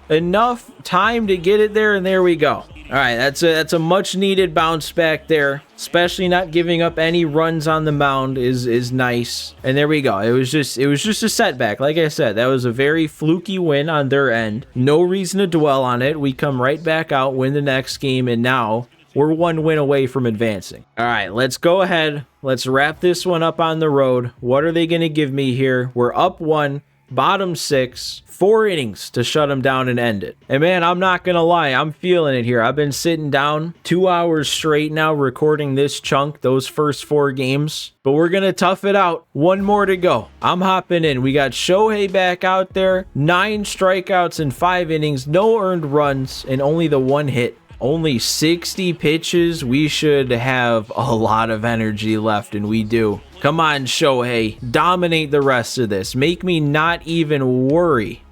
Enough time to get it there, and there we go. All right, that's a much needed bounce back there. Especially not giving up any runs on the mound is nice. And there we go. It was just a setback. Like I said, that was a very fluky win on their end. No reason to dwell on it. We come right back out, win the next game, and now we're 1 win away from advancing. All right, let's go ahead. Let's wrap this one up on the road. What are they going to give me here? We're up 1. Bottom 6, 4 innings to shut him down and end it. And man, I'm not gonna lie, I'm feeling it here. I've been sitting down 2 hours straight now recording this chunk, those first 4 games. But we're gonna tough it out. 1 more to go. I'm hopping in. We got Shohei back out there, 9 strikeouts in 5 innings, no earned runs, and only the 1 hit. Only 60 pitches. We should have a lot of energy left, and we do. Come on, Shohei. Dominate the rest of this. Make me not even worry.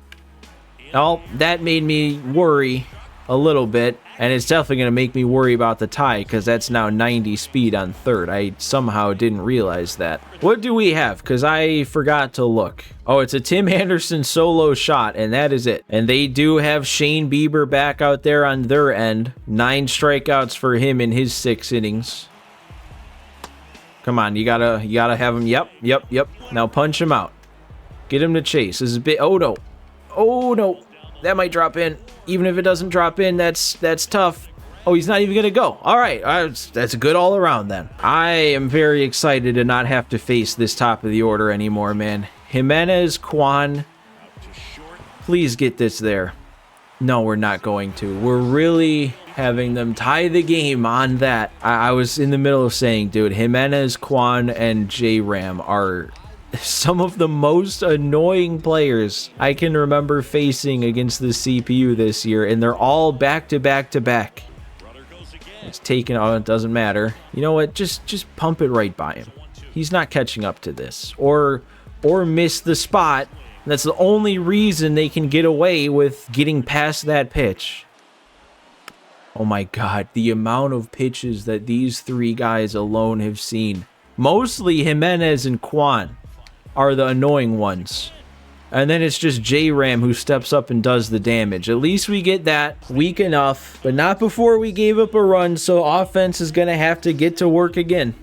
Oh, that made me worry a little bit, and it's definitely going to make me worry about the tie because that's now 90 speed on 3rd. I somehow didn't realize that. What do we have? Because I forgot to look. Oh, it's a Tim Anderson solo shot, and that is it. And they do have Shane Bieber back out there on their end. 9 strikeouts for him in his 6 innings. Come on, you gotta have him. Yep. Now punch him out. Get him to chase. This is a bit. Oh no. Oh no. That might drop in. Even if it doesn't drop in, that's tough. Oh, he's not even gonna go. All right, that's good all around then. I am very excited to not have to face this top of the order anymore, man. Jimenez, Kwan, please get this there. No, we're not going to. We're really having them tie the game on that. I was in the middle of saying, dude, Jimenez, Kwan, and J-Ram are some of the most annoying players I can remember facing against the CPU this year, and they're all back to back to back. It's taken. Oh, it doesn't matter. You know what? Just pump it right by him. He's not catching up to this, or miss the spot. That's the only reason they can get away with getting past that pitch. Oh my God, the amount of pitches that these 3 guys alone have seen. Mostly Jimenez and Kwan are the annoying ones. And then it's just J-Ram who steps up and does the damage. At least we get that. Weak enough, but not before we gave up a run, so offense is going to have to get to work again.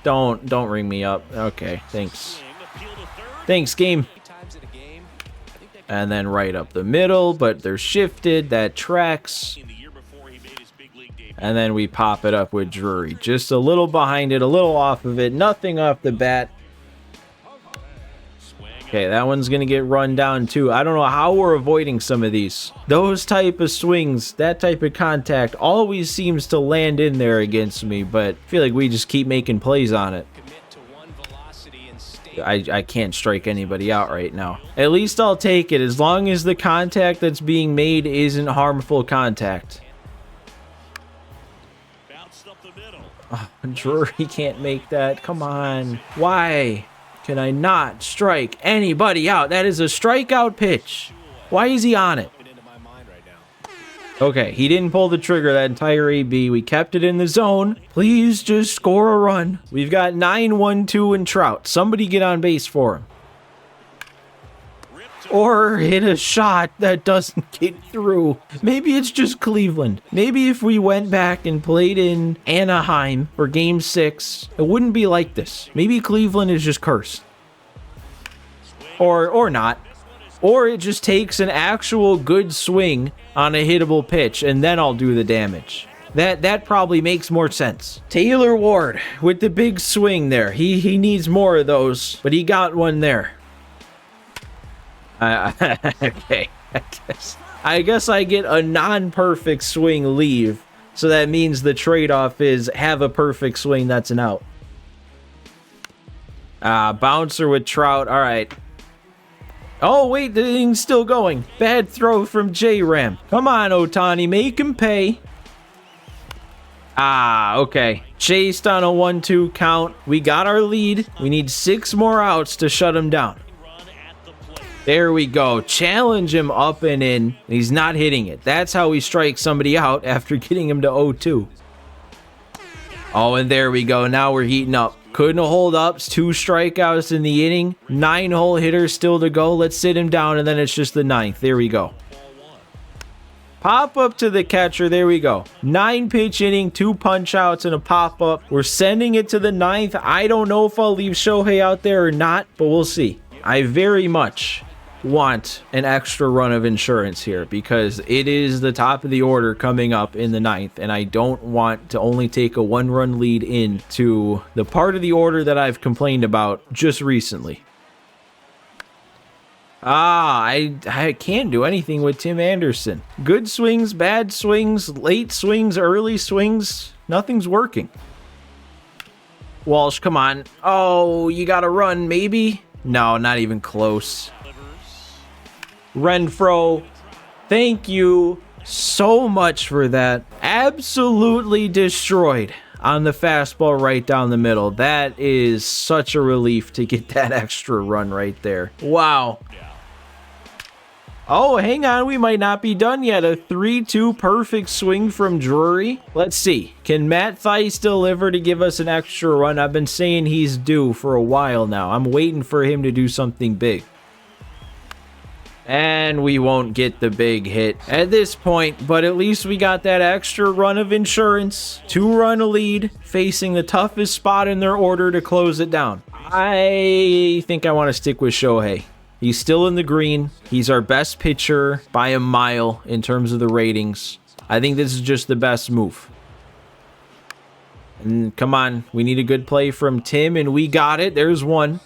Don't ring me up. Okay, thanks. Thanks, game. And then right up the middle, but they're shifted. That tracks. And then we pop it up with Drury. Just a little behind it, a little off of it. Nothing off the bat. Okay, that one's going to get run down too. I don't know how we're avoiding some of these. Those type of swings, that type of contact always seems to land in there against me, but I feel like we just keep making plays on it. I can't strike anybody out right now. At least I'll take it as long as the contact that's being made isn't harmful contact. Oh, Drury can't make that. Come on. Why can I not strike anybody out? That is a strikeout pitch. Why is he on it? Okay, he didn't pull the trigger that entire AB. We kept it in the zone. Please just score a run. We've got 9-1-2 and Trout. Somebody get on base for him. Or hit a shot that doesn't get through. Maybe it's just Cleveland. Maybe if we went back and played in Anaheim for Game 6, it wouldn't be like this. Maybe Cleveland is just cursed. Or not. Or it just takes an actual good swing on a hittable pitch, and then I'll do the damage. That probably makes more sense. Taylor Ward with the big swing there. He needs more of those, but he got one there. Okay, I guess I get a non-perfect swing leave, so that means the trade-off is have a perfect swing that's an out. Bouncer with Trout. All right. Oh, wait, the thing's still going. Bad throw from J-Ram. Come on, Ohtani, make him pay. Okay. Chased on a 1-2 count. We got our lead. We need 6 more outs to shut him down. There we go. Challenge him up and in. He's not hitting it. That's how we strike somebody out after getting him to 0-2. Oh, and there we go. Now we're heating up. Couldn't hold ups. 2 strikeouts in the inning. 9-hole hitters still to go. Let's sit him down, and then it's just the 9th. There we go. Pop up to the catcher. There we go. 9-pitch inning, 2 punch outs, and a pop up. We're sending it to the 9th. I don't know if I'll leave Shohei out there or not, but we'll see. I very much want an extra run of insurance here because it is the top of the order coming up in the 9th, and I don't want to only take a 1-run lead into the part of the order that I've complained about just recently. I can't do anything with Tim Anderson. Good swings, bad swings, late swings, early swings, nothing's working. Walsh, come on. Oh, you gotta run, maybe? No, not even close. Renfroe, thank you so much for that. Absolutely destroyed on the fastball right down the middle. That is such a relief to get that extra run right there. Wow. Oh, hang on. We might not be done yet. A 3-2 perfect swing from Drury. Let's see. Can Matt Theis deliver to give us an extra run? I've been saying he's due for a while now. I'm waiting for him to do something big. And we won't get the big hit at this point, but at least we got that extra run of insurance. 2-run lead, facing the toughest spot in their order to close it down. I think I want to stick with Shohei. He's still in the green. He's our best pitcher by a mile in terms of the ratings. I think this is just the best move. And come on, we need a good play from Tim, and we got it. There's one.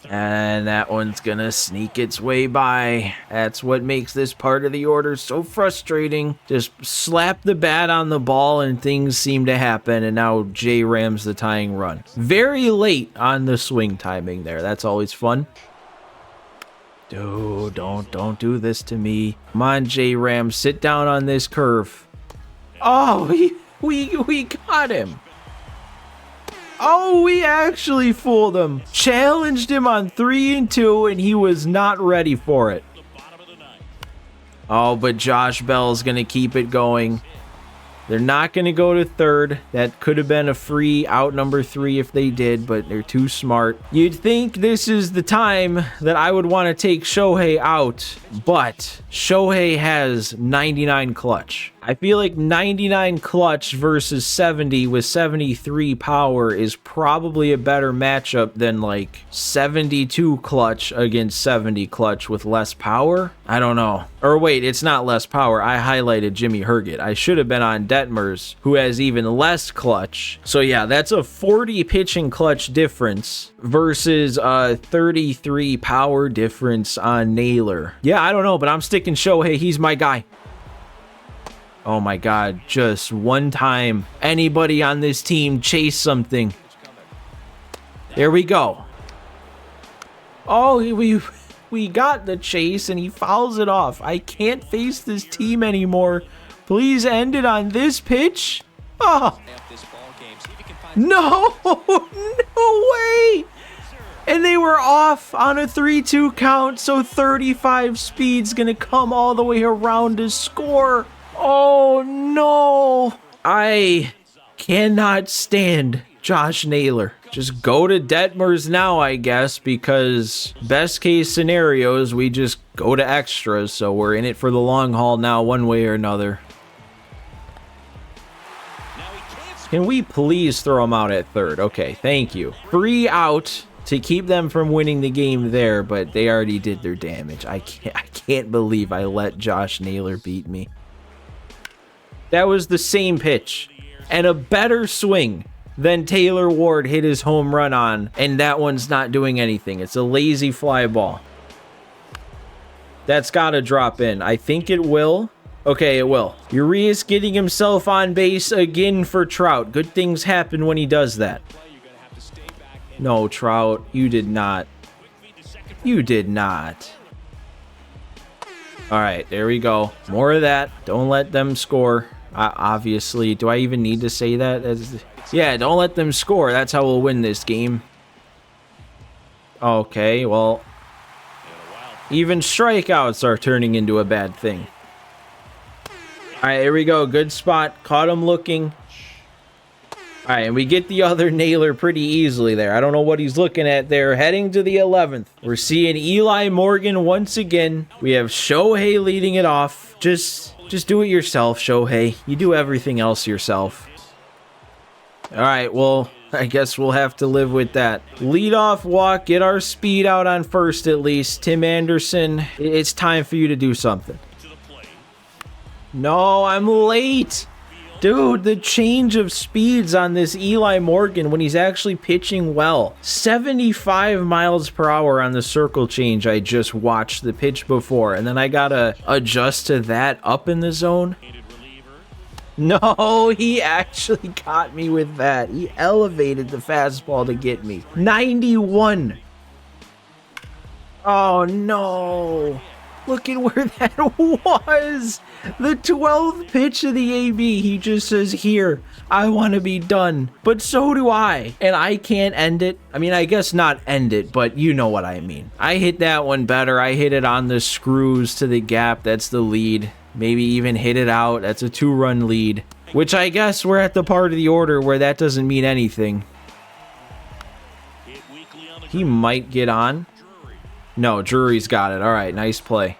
And that one's gonna sneak its way by. That's what makes this part of the order so frustrating. Just slap the bat on the ball and things seem to happen, and now J-Ram's the tying run. Very late on the swing timing there. That's always fun. Dude, don't do this to me. Come on, J-Ram, sit down on this curve. Oh, we got him. Oh, we actually fooled him. Challenged him on 3-2, and he was not ready for it. Oh, but Josh Bell's going to keep it going. They're not going to go to third. That could have been a free out number 3 if they did, but they're too smart. You'd think this is the time that I would want to take Shohei out, but Shohei has 99 clutch. I feel like 99 clutch versus 70 with 73 power is probably a better matchup than like 72 clutch against 70 clutch with less power. I don't know. Or wait, it's not less power. I highlighted Jimmy Herget. I should have been on Detmers, who has even less clutch. So yeah, that's a 40 pitching clutch difference versus a 33 power difference on Naylor. Yeah, I don't know, but I'm sticking Shohei. He's my guy. Oh my God, just one time anybody on this team chase something. There we go. Oh, we got the chase and he fouls it off. I can't face this team anymore. Please end it on this pitch. Oh. No, no way. And they were off on a 3-2 count, so 35 speed's gonna come all the way around to score. Oh no! I cannot stand Josh Naylor. Just go to Detmers now, I guess, because best case scenarios, we just go to extras, so we're in it for the long haul now, one way or another. Can we please throw him out at third? Okay, thank you. Free out to keep them from winning the game there, but they already did their damage. I can't believe I let Josh Naylor beat me. That was the same pitch and a better swing than Taylor Ward hit his home run on, and that one's not doing anything. It's a lazy fly ball. That's got to drop in. I think it will. Okay, it will. Urias getting himself on base again for Trout. Good things happen when he does that. No, Trout, you did not. You did not. All right, there we go. More of that. Don't let them score. Obviously, do I even need to say that? Yeah, don't let them score. That's how we'll win this game. Okay, well, even strikeouts are turning into a bad thing. All right, here we go. Good spot. Caught him looking. All right, and we get the other Naylor pretty easily there. I don't know what he's looking at there. Heading to the 11th. We're seeing Eli Morgan once again. We have Shohei leading it off. Just do it yourself, Shohei. You do everything else yourself. All right, well, I guess we'll have to live with that. Leadoff walk. Get our speed out on first at least. Tim Anderson, it's time for you to do something. No, I'm late. Dude, the change of speeds on this Eli Morgan when he's actually pitching well. 75 miles per hour on the circle change I just watched the pitch before. And then I gotta adjust to that up in the zone. No, he actually got me with that. He elevated the fastball to get me. 91. Oh, no. Look at where that was. The 12th pitch of the AB. He just says, here, I want to be done. But so do I. And I can't end it. I mean, I guess not end it, but you know what I mean. I hit that one better. I hit it on the screws to the gap. That's the lead. Maybe even hit it out. That's a 2-run lead. Which I guess we're at the part of the order where that doesn't mean anything. He might get on. No, Drury's got it. All right, nice play.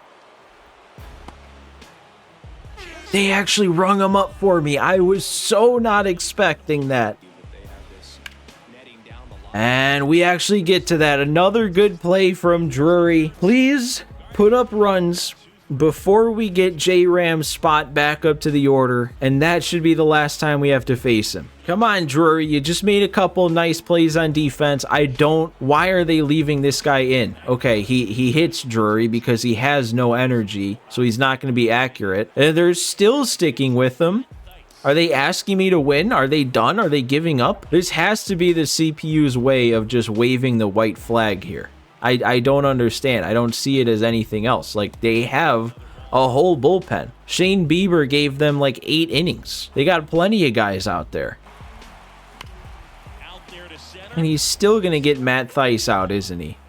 They actually rung him up for me. I was so not expecting that. And we actually get to that. Another good play from Drury. Please put up runs before we get J-Ram's spot back up to the order, and that should be the last time we have to face him. Come on, Drury, you just made a couple nice plays on defense. Why are they leaving this guy in? Okay, he hits Drury because he has no energy, so he's not going to be accurate. And they're still sticking with him. Are they asking me to win? Are they done? Are they giving up? This has to be the CPU's way of just waving the white flag here. I don't understand. I don't see it as anything else. Like, they have a whole bullpen. Shane Bieber gave them like 8 innings. They got plenty of guys out there. And he's still going to get Matt Thaiss out, isn't he?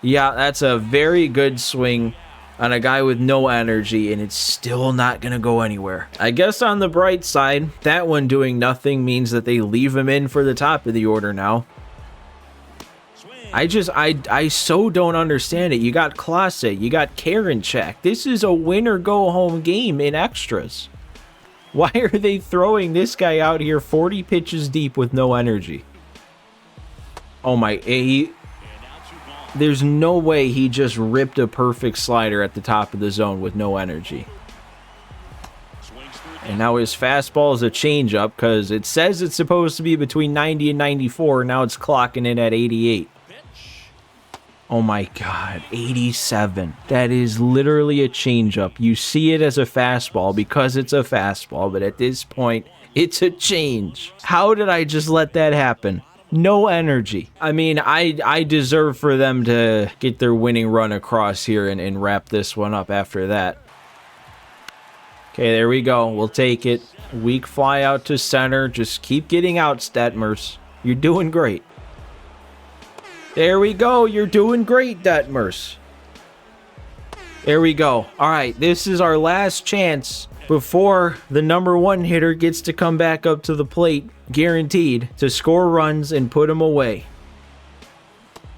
Yeah, that's a very good swing on a guy with no energy, and it's still not going to go anywhere. I guess on the bright side, that one doing nothing means that they leave him in for the top of the order now. I so don't understand it. You got Clase, you got Karinchak. This is a win or go home game in extras. Why are they throwing this guy out here 40 pitches deep with no energy? Oh my, there's no way he just ripped a perfect slider at the top of the zone with no energy. And now his fastball is a changeup because it says it's supposed to be between 90 and 94. Now it's clocking in at 88. Oh my God, 87. That is literally a changeup. You see it as a fastball because it's a fastball, but at this point, it's a change. How did I just let that happen? No energy. I mean, I deserve for them to get their winning run across here and wrap this one up after that. Okay, there we go. We'll take it. Weak fly out to center. Just keep getting out, Detmers. You're doing great. There we go. You're doing great, Detmers. There we go. All right, this is our last chance before the #1 hitter gets to come back up to the plate, guaranteed, to score runs and put them away.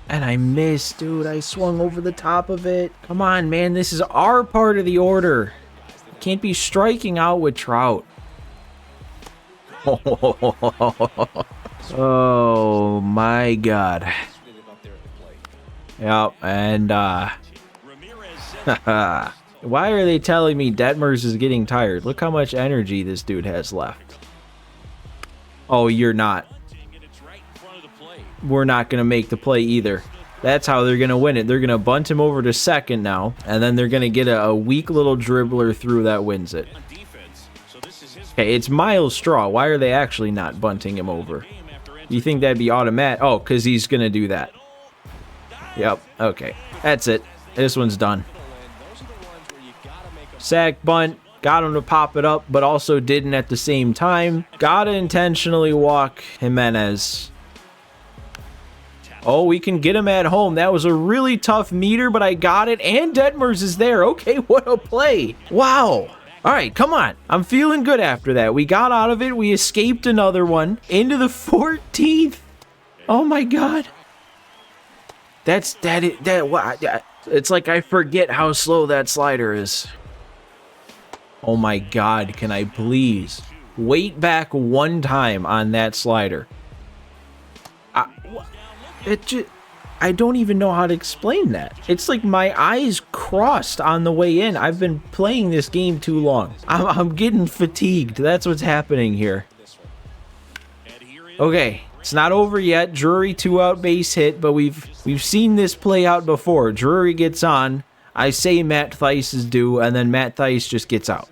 And I missed, dude. I swung over the top of it. Come on, man. This is our part of the order. Can't be striking out with Trout. Oh, my God. Yep, and why are they telling me Detmers is getting tired? Look how much energy this dude has left. Oh, you're not. We're not going to make the play either. That's how they're going to win it. They're going to bunt him over to second now, and then they're going to get a weak little dribbler through that wins it. Okay, it's Miles Straw. Why are they actually not bunting him over? You think that'd be automatic? Oh, because he's going to do that. Yep, okay. That's it. This one's done. Sack bunt. Got him to pop it up, but also didn't at the same time. Gotta intentionally walk Jimenez. Oh, we can get him at home. That was a really tough meter, but I got it. And Detmers is there. Okay, what a play. Wow. All right, come on. I'm feeling good after that. We got out of it. We escaped another one. Into the 14th. Oh, my God. It's like I forget how slow that slider is. Oh my God, can I please wait back one time on that slider? I don't even know how to explain that. It's like my eyes crossed on the way in. I've been playing this game too long. I'm getting fatigued. That's what's happening here. Okay. It's not over yet. Drury 2-out base hit, but we've seen this play out before. Drury gets on. I say Matt Thaiss is due, and then Matt Thaiss just gets out.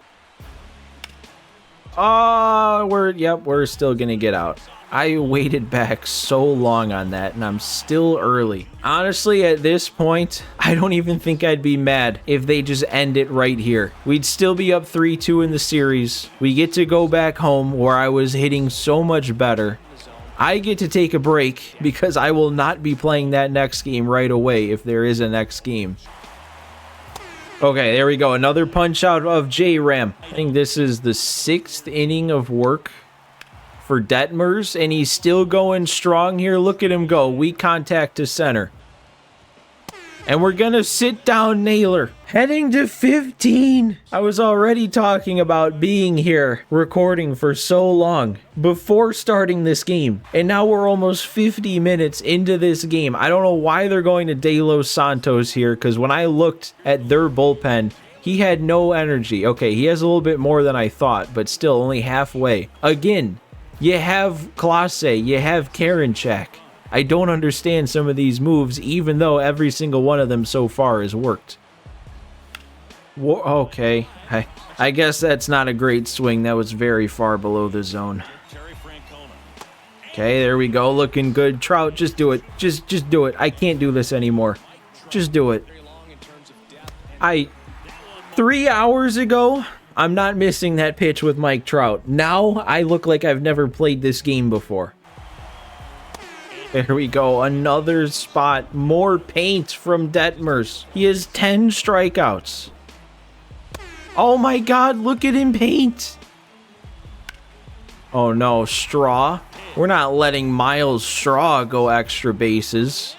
Oh, we're still gonna get out. I waited back so long on that, and I'm still early. Honestly, at this point, I don't even think I'd be mad if they just end it right here. We'd still be up 3-2 in the series. We get to go back home where I was hitting so much better. I get to take a break because I will not be playing that next game right away if there is a next game. Okay, there we go. Another punch out of J-Ram. I think this is the 6th inning of work for Detmers, and he's still going strong here. Look at him go. Weak contact to center. And we're going to sit down Naylor. Heading to 15. I was already talking about being here recording for so long before starting this game. And now we're almost 50 minutes into this game. I don't know why they're going to De Los Santos here, because when I looked at their bullpen, he had no energy. Okay, he has a little bit more than I thought, but still only halfway. Again, you have Clase, you have Karinchak. I don't understand some of these moves, even though every single one of them so far has worked. Okay, I guess that's not a great swing. That was very far below the zone. Okay, there we go. Looking good. Trout, just do it. Just do it. I can't do this anymore. Just do it. 3 hours ago, I'm not missing that pitch with Mike Trout. Now, I look like I've never played this game before. There we go. Another spot. More paint from Detmers. He has 10 strikeouts. Oh my God, look at him paint. Oh no, Straw. We're not letting Miles Straw go extra bases.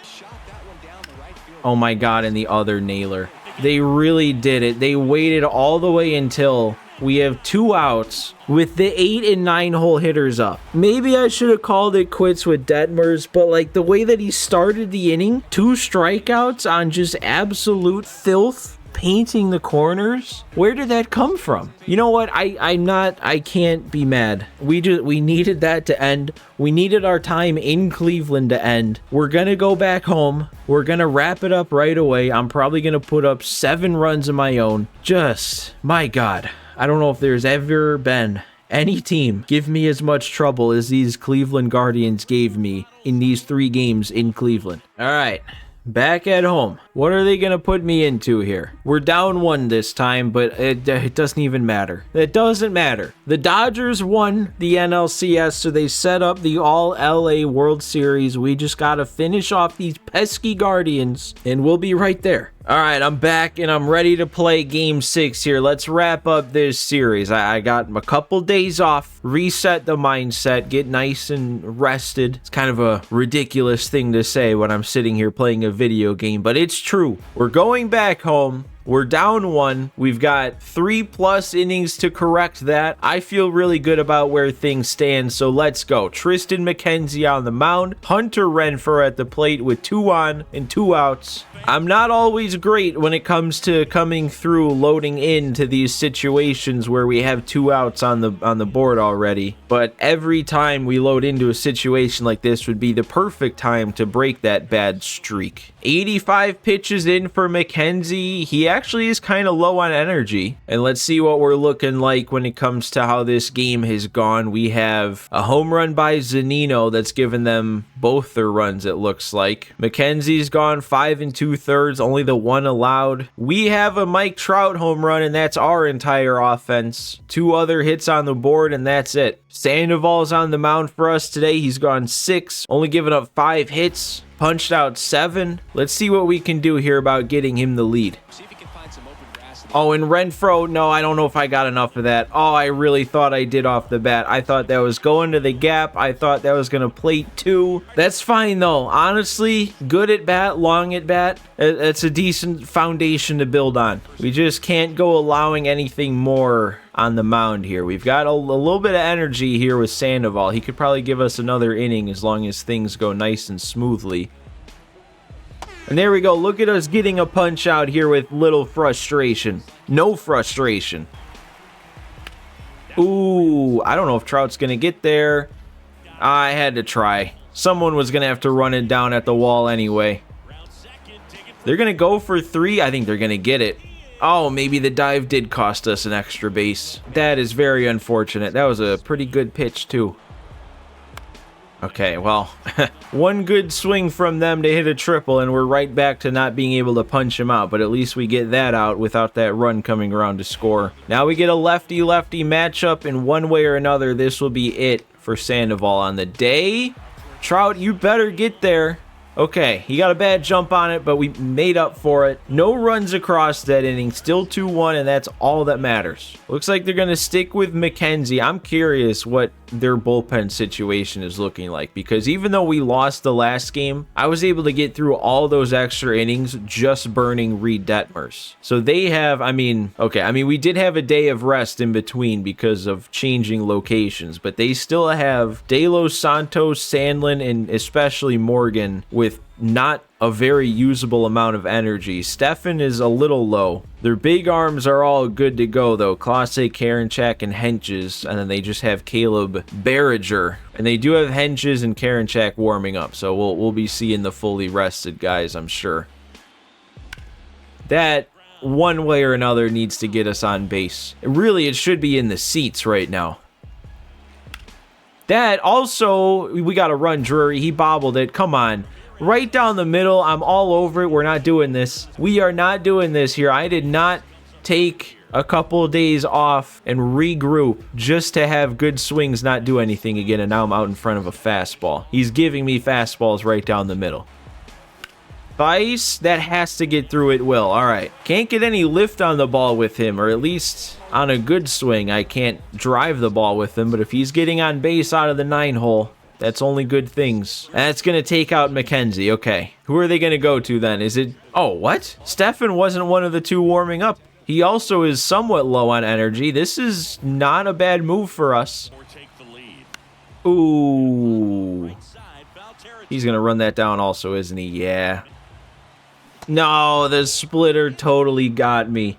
Oh my God, and the other Naylor. They really did it. They waited all the way until We have 2 outs with the 8 and 9 hole hitters up. Maybe I should have called it quits with Detmers, but like the way that he started the inning, 2 strikeouts on just absolute filth, painting the corners. Where did that come from? You know what? I can't be mad. We needed that to end. We needed our time in Cleveland to end. We're gonna go back home. We're gonna wrap it up right away. I'm probably gonna put up 7 runs of my own. Just, my God. I don't know if there's ever been any team give me as much trouble as these Cleveland Guardians gave me in these 3 games in Cleveland. All right. Back at home. What are they going to put me into here? We're down 1 this time, but it doesn't even matter. It doesn't matter. The Dodgers won the NLCS, so they set up the All-LA World Series. We just got to finish off these pesky Guardians, and we'll be right there. All right, I'm back, and I'm ready to play Game 6 here. Let's wrap up this series. I got a couple days off, reset the mindset, get nice and rested. It's kind of a ridiculous thing to say when I'm sitting here playing a video game, but it's true. We're going back home. We're down 1. We've got 3+ innings to correct that. I feel really good about where things stand, so let's go. Tristan McKenzie on the mound. Hunter Renfroe at the plate with 2 on and 2 outs. I'm not always great when it comes to coming through, loading into these situations where we have 2 outs on the board already, but every time we load into a situation like this would be the perfect time to break that bad streak. 85 pitches in for McKenzie. He actually is kind of low on energy, and let's see what we're looking like when it comes to how this game has gone. We have a home run by Zunino that's given them both their runs, it looks like. McKenzie's gone 5 2/3, only the 1 allowed. We have a Mike Trout home run, and that's our entire offense. 2 other hits on the board, and that's it. Sandoval's on the mound for us today. He's gone 6, only given up 5 hits, punched out 7. Let's see what we can do here about getting him the lead. Oh, and Renfroe, no, I don't know if I got enough of that. Oh, I really thought I did off the bat. I thought that was going to the gap. I thought that was going to plate 2. That's fine, though. Honestly, good at bat, long at bat. That's a decent foundation to build on. We just can't go allowing anything more on the mound here. We've got a little bit of energy here with Sandoval. He could probably give us another inning as long as things go nice and smoothly. And there we go. Look at us getting a punch out here with little frustration. No frustration. Ooh, I don't know if Trout's going to get there. I had to try. Someone was going to have to run it down at the wall anyway. They're going to go for 3. I think they're going to get it. Oh, maybe the dive did cost us an extra base. That is very unfortunate. That was a pretty good pitch, too. Okay, well, one good swing from them to hit a triple, and we're right back to not being able to punch him out, but at least we get that out without that run coming around to score. Now we get a lefty-lefty matchup, and one way or another, this will be it for Sandoval on the day. Trout, you better get there. Okay, he got a bad jump on it, but we made up for it. No runs across that inning, still 2-1, and that's all that matters. Looks like they're going to stick with McKenzie. I'm curious what their bullpen situation is looking like, because even though we lost the last game, I was able to get through all those extra innings just burning Reed Detmers. So they have, we did have a day of rest in between because of changing locations, but they still have De Los Santos, Sandlin, and especially Morgan with not a very usable amount of energy. Stefan is a little low. Their big arms are all good to go, though. Clase, Karinchak, and Henches, and then they just have Caleb Barriger. And they do have Henches and Karinchak warming up, so we'll be seeing the fully rested guys, I'm sure. That, one way or another, needs to get us on base. Really, it should be in the seats right now. That, also, we got to run Drury. He bobbled it. Come on. Right down the middle. I'm all over it. We're not doing this. We are not doing this here. I did not take a couple of days off and regroup just to have good swings not do anything again, and now I'm out in front of a fastball. He's giving me fastballs right down the middle. Vice, that has to get through it will. All right. Can't get any lift on the ball with him, or at least on a good swing. I can't drive the ball with him, but if he's getting on base out of the 9-hole, that's only good things. That's going to take out McKenzie. Okay. Who are they going to go to then? Is it... Oh, what? Stefan wasn't one of the 2 warming up. He also is somewhat low on energy. This is not a bad move for us. Ooh. He's going to run that down also, isn't he? Yeah. No, the splitter totally got me.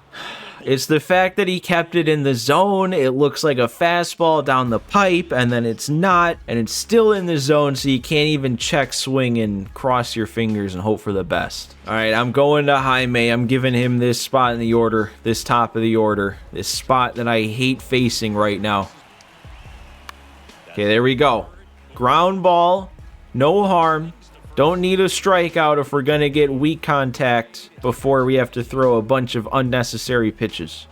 It's the fact that he kept it in the zone. It looks like a fastball down the pipe, and then it's not, and it's still in the zone, so you can't even check swing and cross your fingers and hope for the best. All right, I'm going to Jaime. I'm giving him this spot in the order, this top of the order, this spot that I hate facing right now. Okay, there we go. Ground ball, no harm. Don't need a strikeout if we're going to get weak contact before we have to throw a bunch of unnecessary pitches.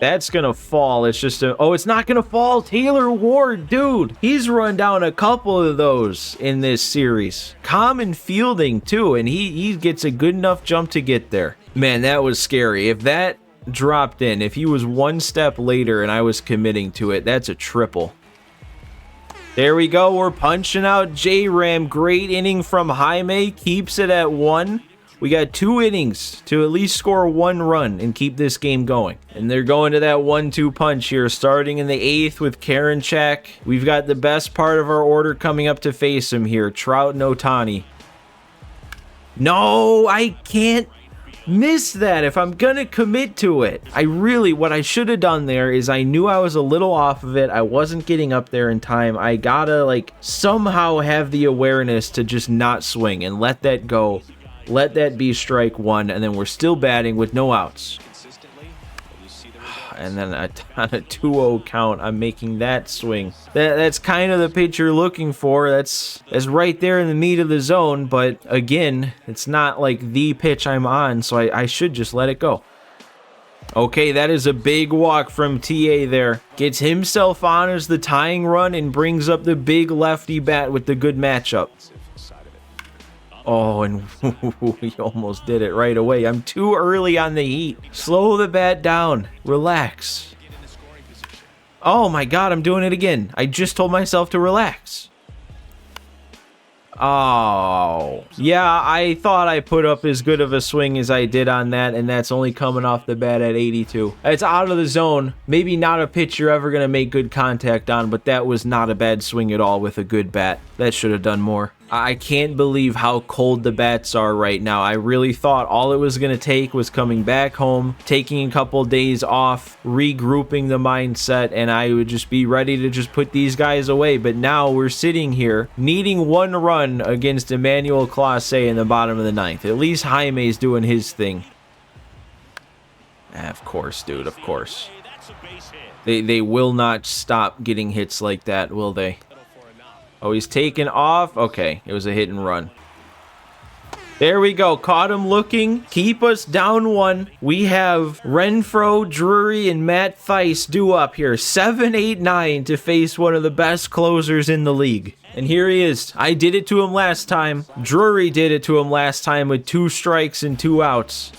That's going to fall. It's just a... Oh, it's not going to fall. Taylor Ward, dude. He's run down a couple of those in this series. Common fielding, too, and he gets a good enough jump to get there. Man, that was scary. If that dropped in, if he was one step later and I was committing to it, that's a triple. There we go. We're punching out J-Ram. Great inning from Jaime. Keeps it at 1. We got 2 innings to at least score 1 run and keep this game going. And they're going to that 1-2 punch here, starting in the 8th with Karinchak. We've got the best part of our order coming up to face him here. Trout and Ohtani. No, I can't miss that if I'm gonna commit to it. What I should have done there is I knew I was a little off of it. I wasn't getting up there in time. I gotta like somehow have the awareness to just not swing and let that go. Let that be strike 1, and then we're still batting with no outs. And then on a 2-0 count, I'm making that swing. That's kind of the pitch you're looking for. That's right there in the meat of the zone. But again, it's not like the pitch I'm on, so I should just let it go. Okay, that is a big walk from TA there. Gets himself on as the tying run and brings up the big lefty bat with the good matchup. Oh, and he almost did it right away. I'm too early on the heat. Slow the bat down. Relax. Oh my God, I'm doing it again. I just told myself to relax. Oh. Yeah, I thought I put up as good of a swing as I did on that, and that's only coming off the bat at 82. It's out of the zone. Maybe not a pitch you're ever going to make good contact on, but that was not a bad swing at all with a good bat. That should have done more. I can't believe how cold the bats are right now. I really thought all it was going to take was coming back home, taking a couple days off, regrouping the mindset, and I would just be ready to just put these guys away. But now we're sitting here needing 1 run against Emmanuel Clase in the bottom of the 9th. At least Jaime's doing his thing. Of course, dude, of course. They will not stop getting hits like that, will they? Oh, he's taken off. Okay, it was a hit and run. There we go. Caught him looking. Keep us down 1. We have Renfroe, Drury, and Matt Theis due up here. 7, 8, 9 to face one of the best closers in the league. And here he is. I did it to him last time. Drury did it to him last time with 2 strikes and 2 outs.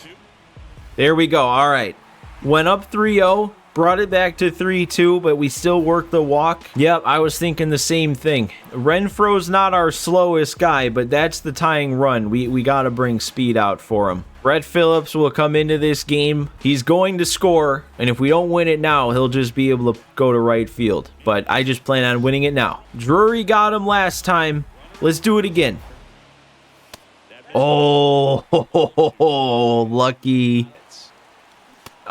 There we go. All right. Went up 3-0. Brought it back to 3-2, but we still worked the walk. Yep, I was thinking the same thing. Renfroe's not our slowest guy, but that's the tying run. We got to bring speed out for him. Brett Phillips will come into this game. He's going to score, and if we don't win it now, he'll just be able to go to right field. But I just plan on winning it now. Drury got him last time. Let's do it again. Oh, lucky.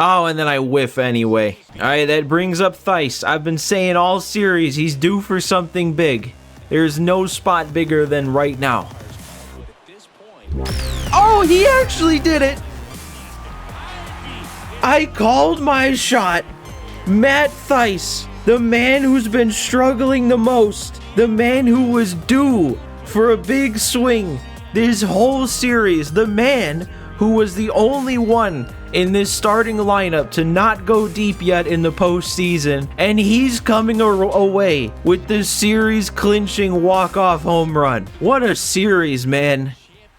Oh, and then I whiff anyway. All right, that brings up Theis. I've been saying all series he's due for something big. There's no spot bigger than right now. Oh, he actually did it. I called my shot. Matt Theis, the man who's been struggling the most, the man who was due for a big swing this whole series, the man who was the only one in this starting lineup to not go deep yet in the postseason, and he's coming away with the series clinching walk-off home run. What a series, man.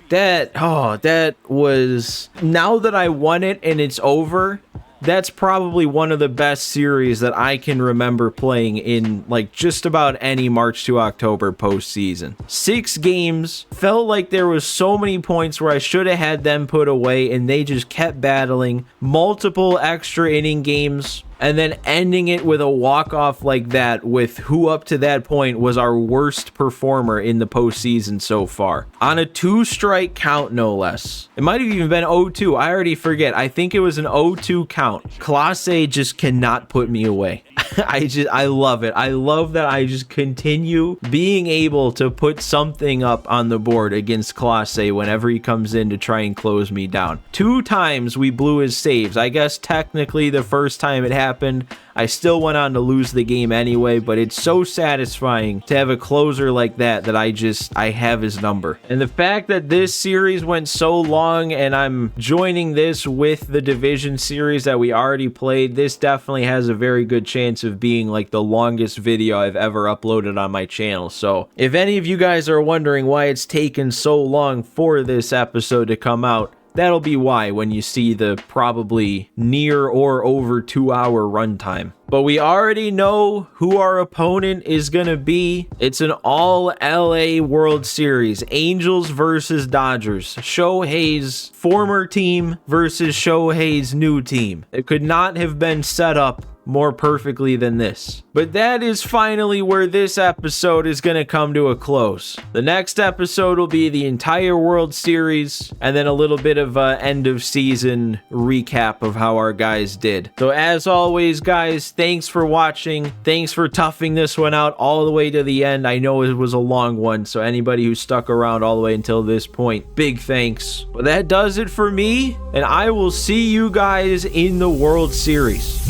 That was, now that I won it and it's over, that's probably one of the best series that I can remember playing in like just about any March to October postseason. 6 games, felt like there was so many points where I should have had them put away, and they just kept battling. Multiple extra inning games, and then ending it with a walk-off like that, with who up to that point was our worst performer in the postseason so far. On a 2-strike count, no less. It might have even been 0-2. I already forget. I think it was an 0-2 count. Clase just cannot put me away. I love it. I love that I just continue being able to put something up on the board against Clase whenever he comes in to try and close me down. 2 times we blew his saves. I guess technically the first time it happened, I still went on to lose the game anyway, but it's so satisfying to have a closer like that I have his number. And the fact that this series went so long and I'm joining this with the division series that we already played, this definitely has a very good chance of being like the longest video I've ever uploaded on my channel. So if any of you guys are wondering why it's taken so long for this episode to come out, that'll be why when you see the probably near or over 2-hour runtime. But we already know who our opponent is going to be. It's an all LA World Series. Angels versus Dodgers. Shohei's former team versus Shohei's new team. It could not have been set up more perfectly than this. But that is finally where this episode is going to come to a close. The next episode will be the entire World Series and then a little bit of a end of season recap of how our guys did. So as always, guys, thanks for watching. Thanks for toughing this one out all the way to the end. I know it was a long one, so anybody who stuck around all the way until this point, big thanks. But that does it for me, and I will see you guys in the World Series.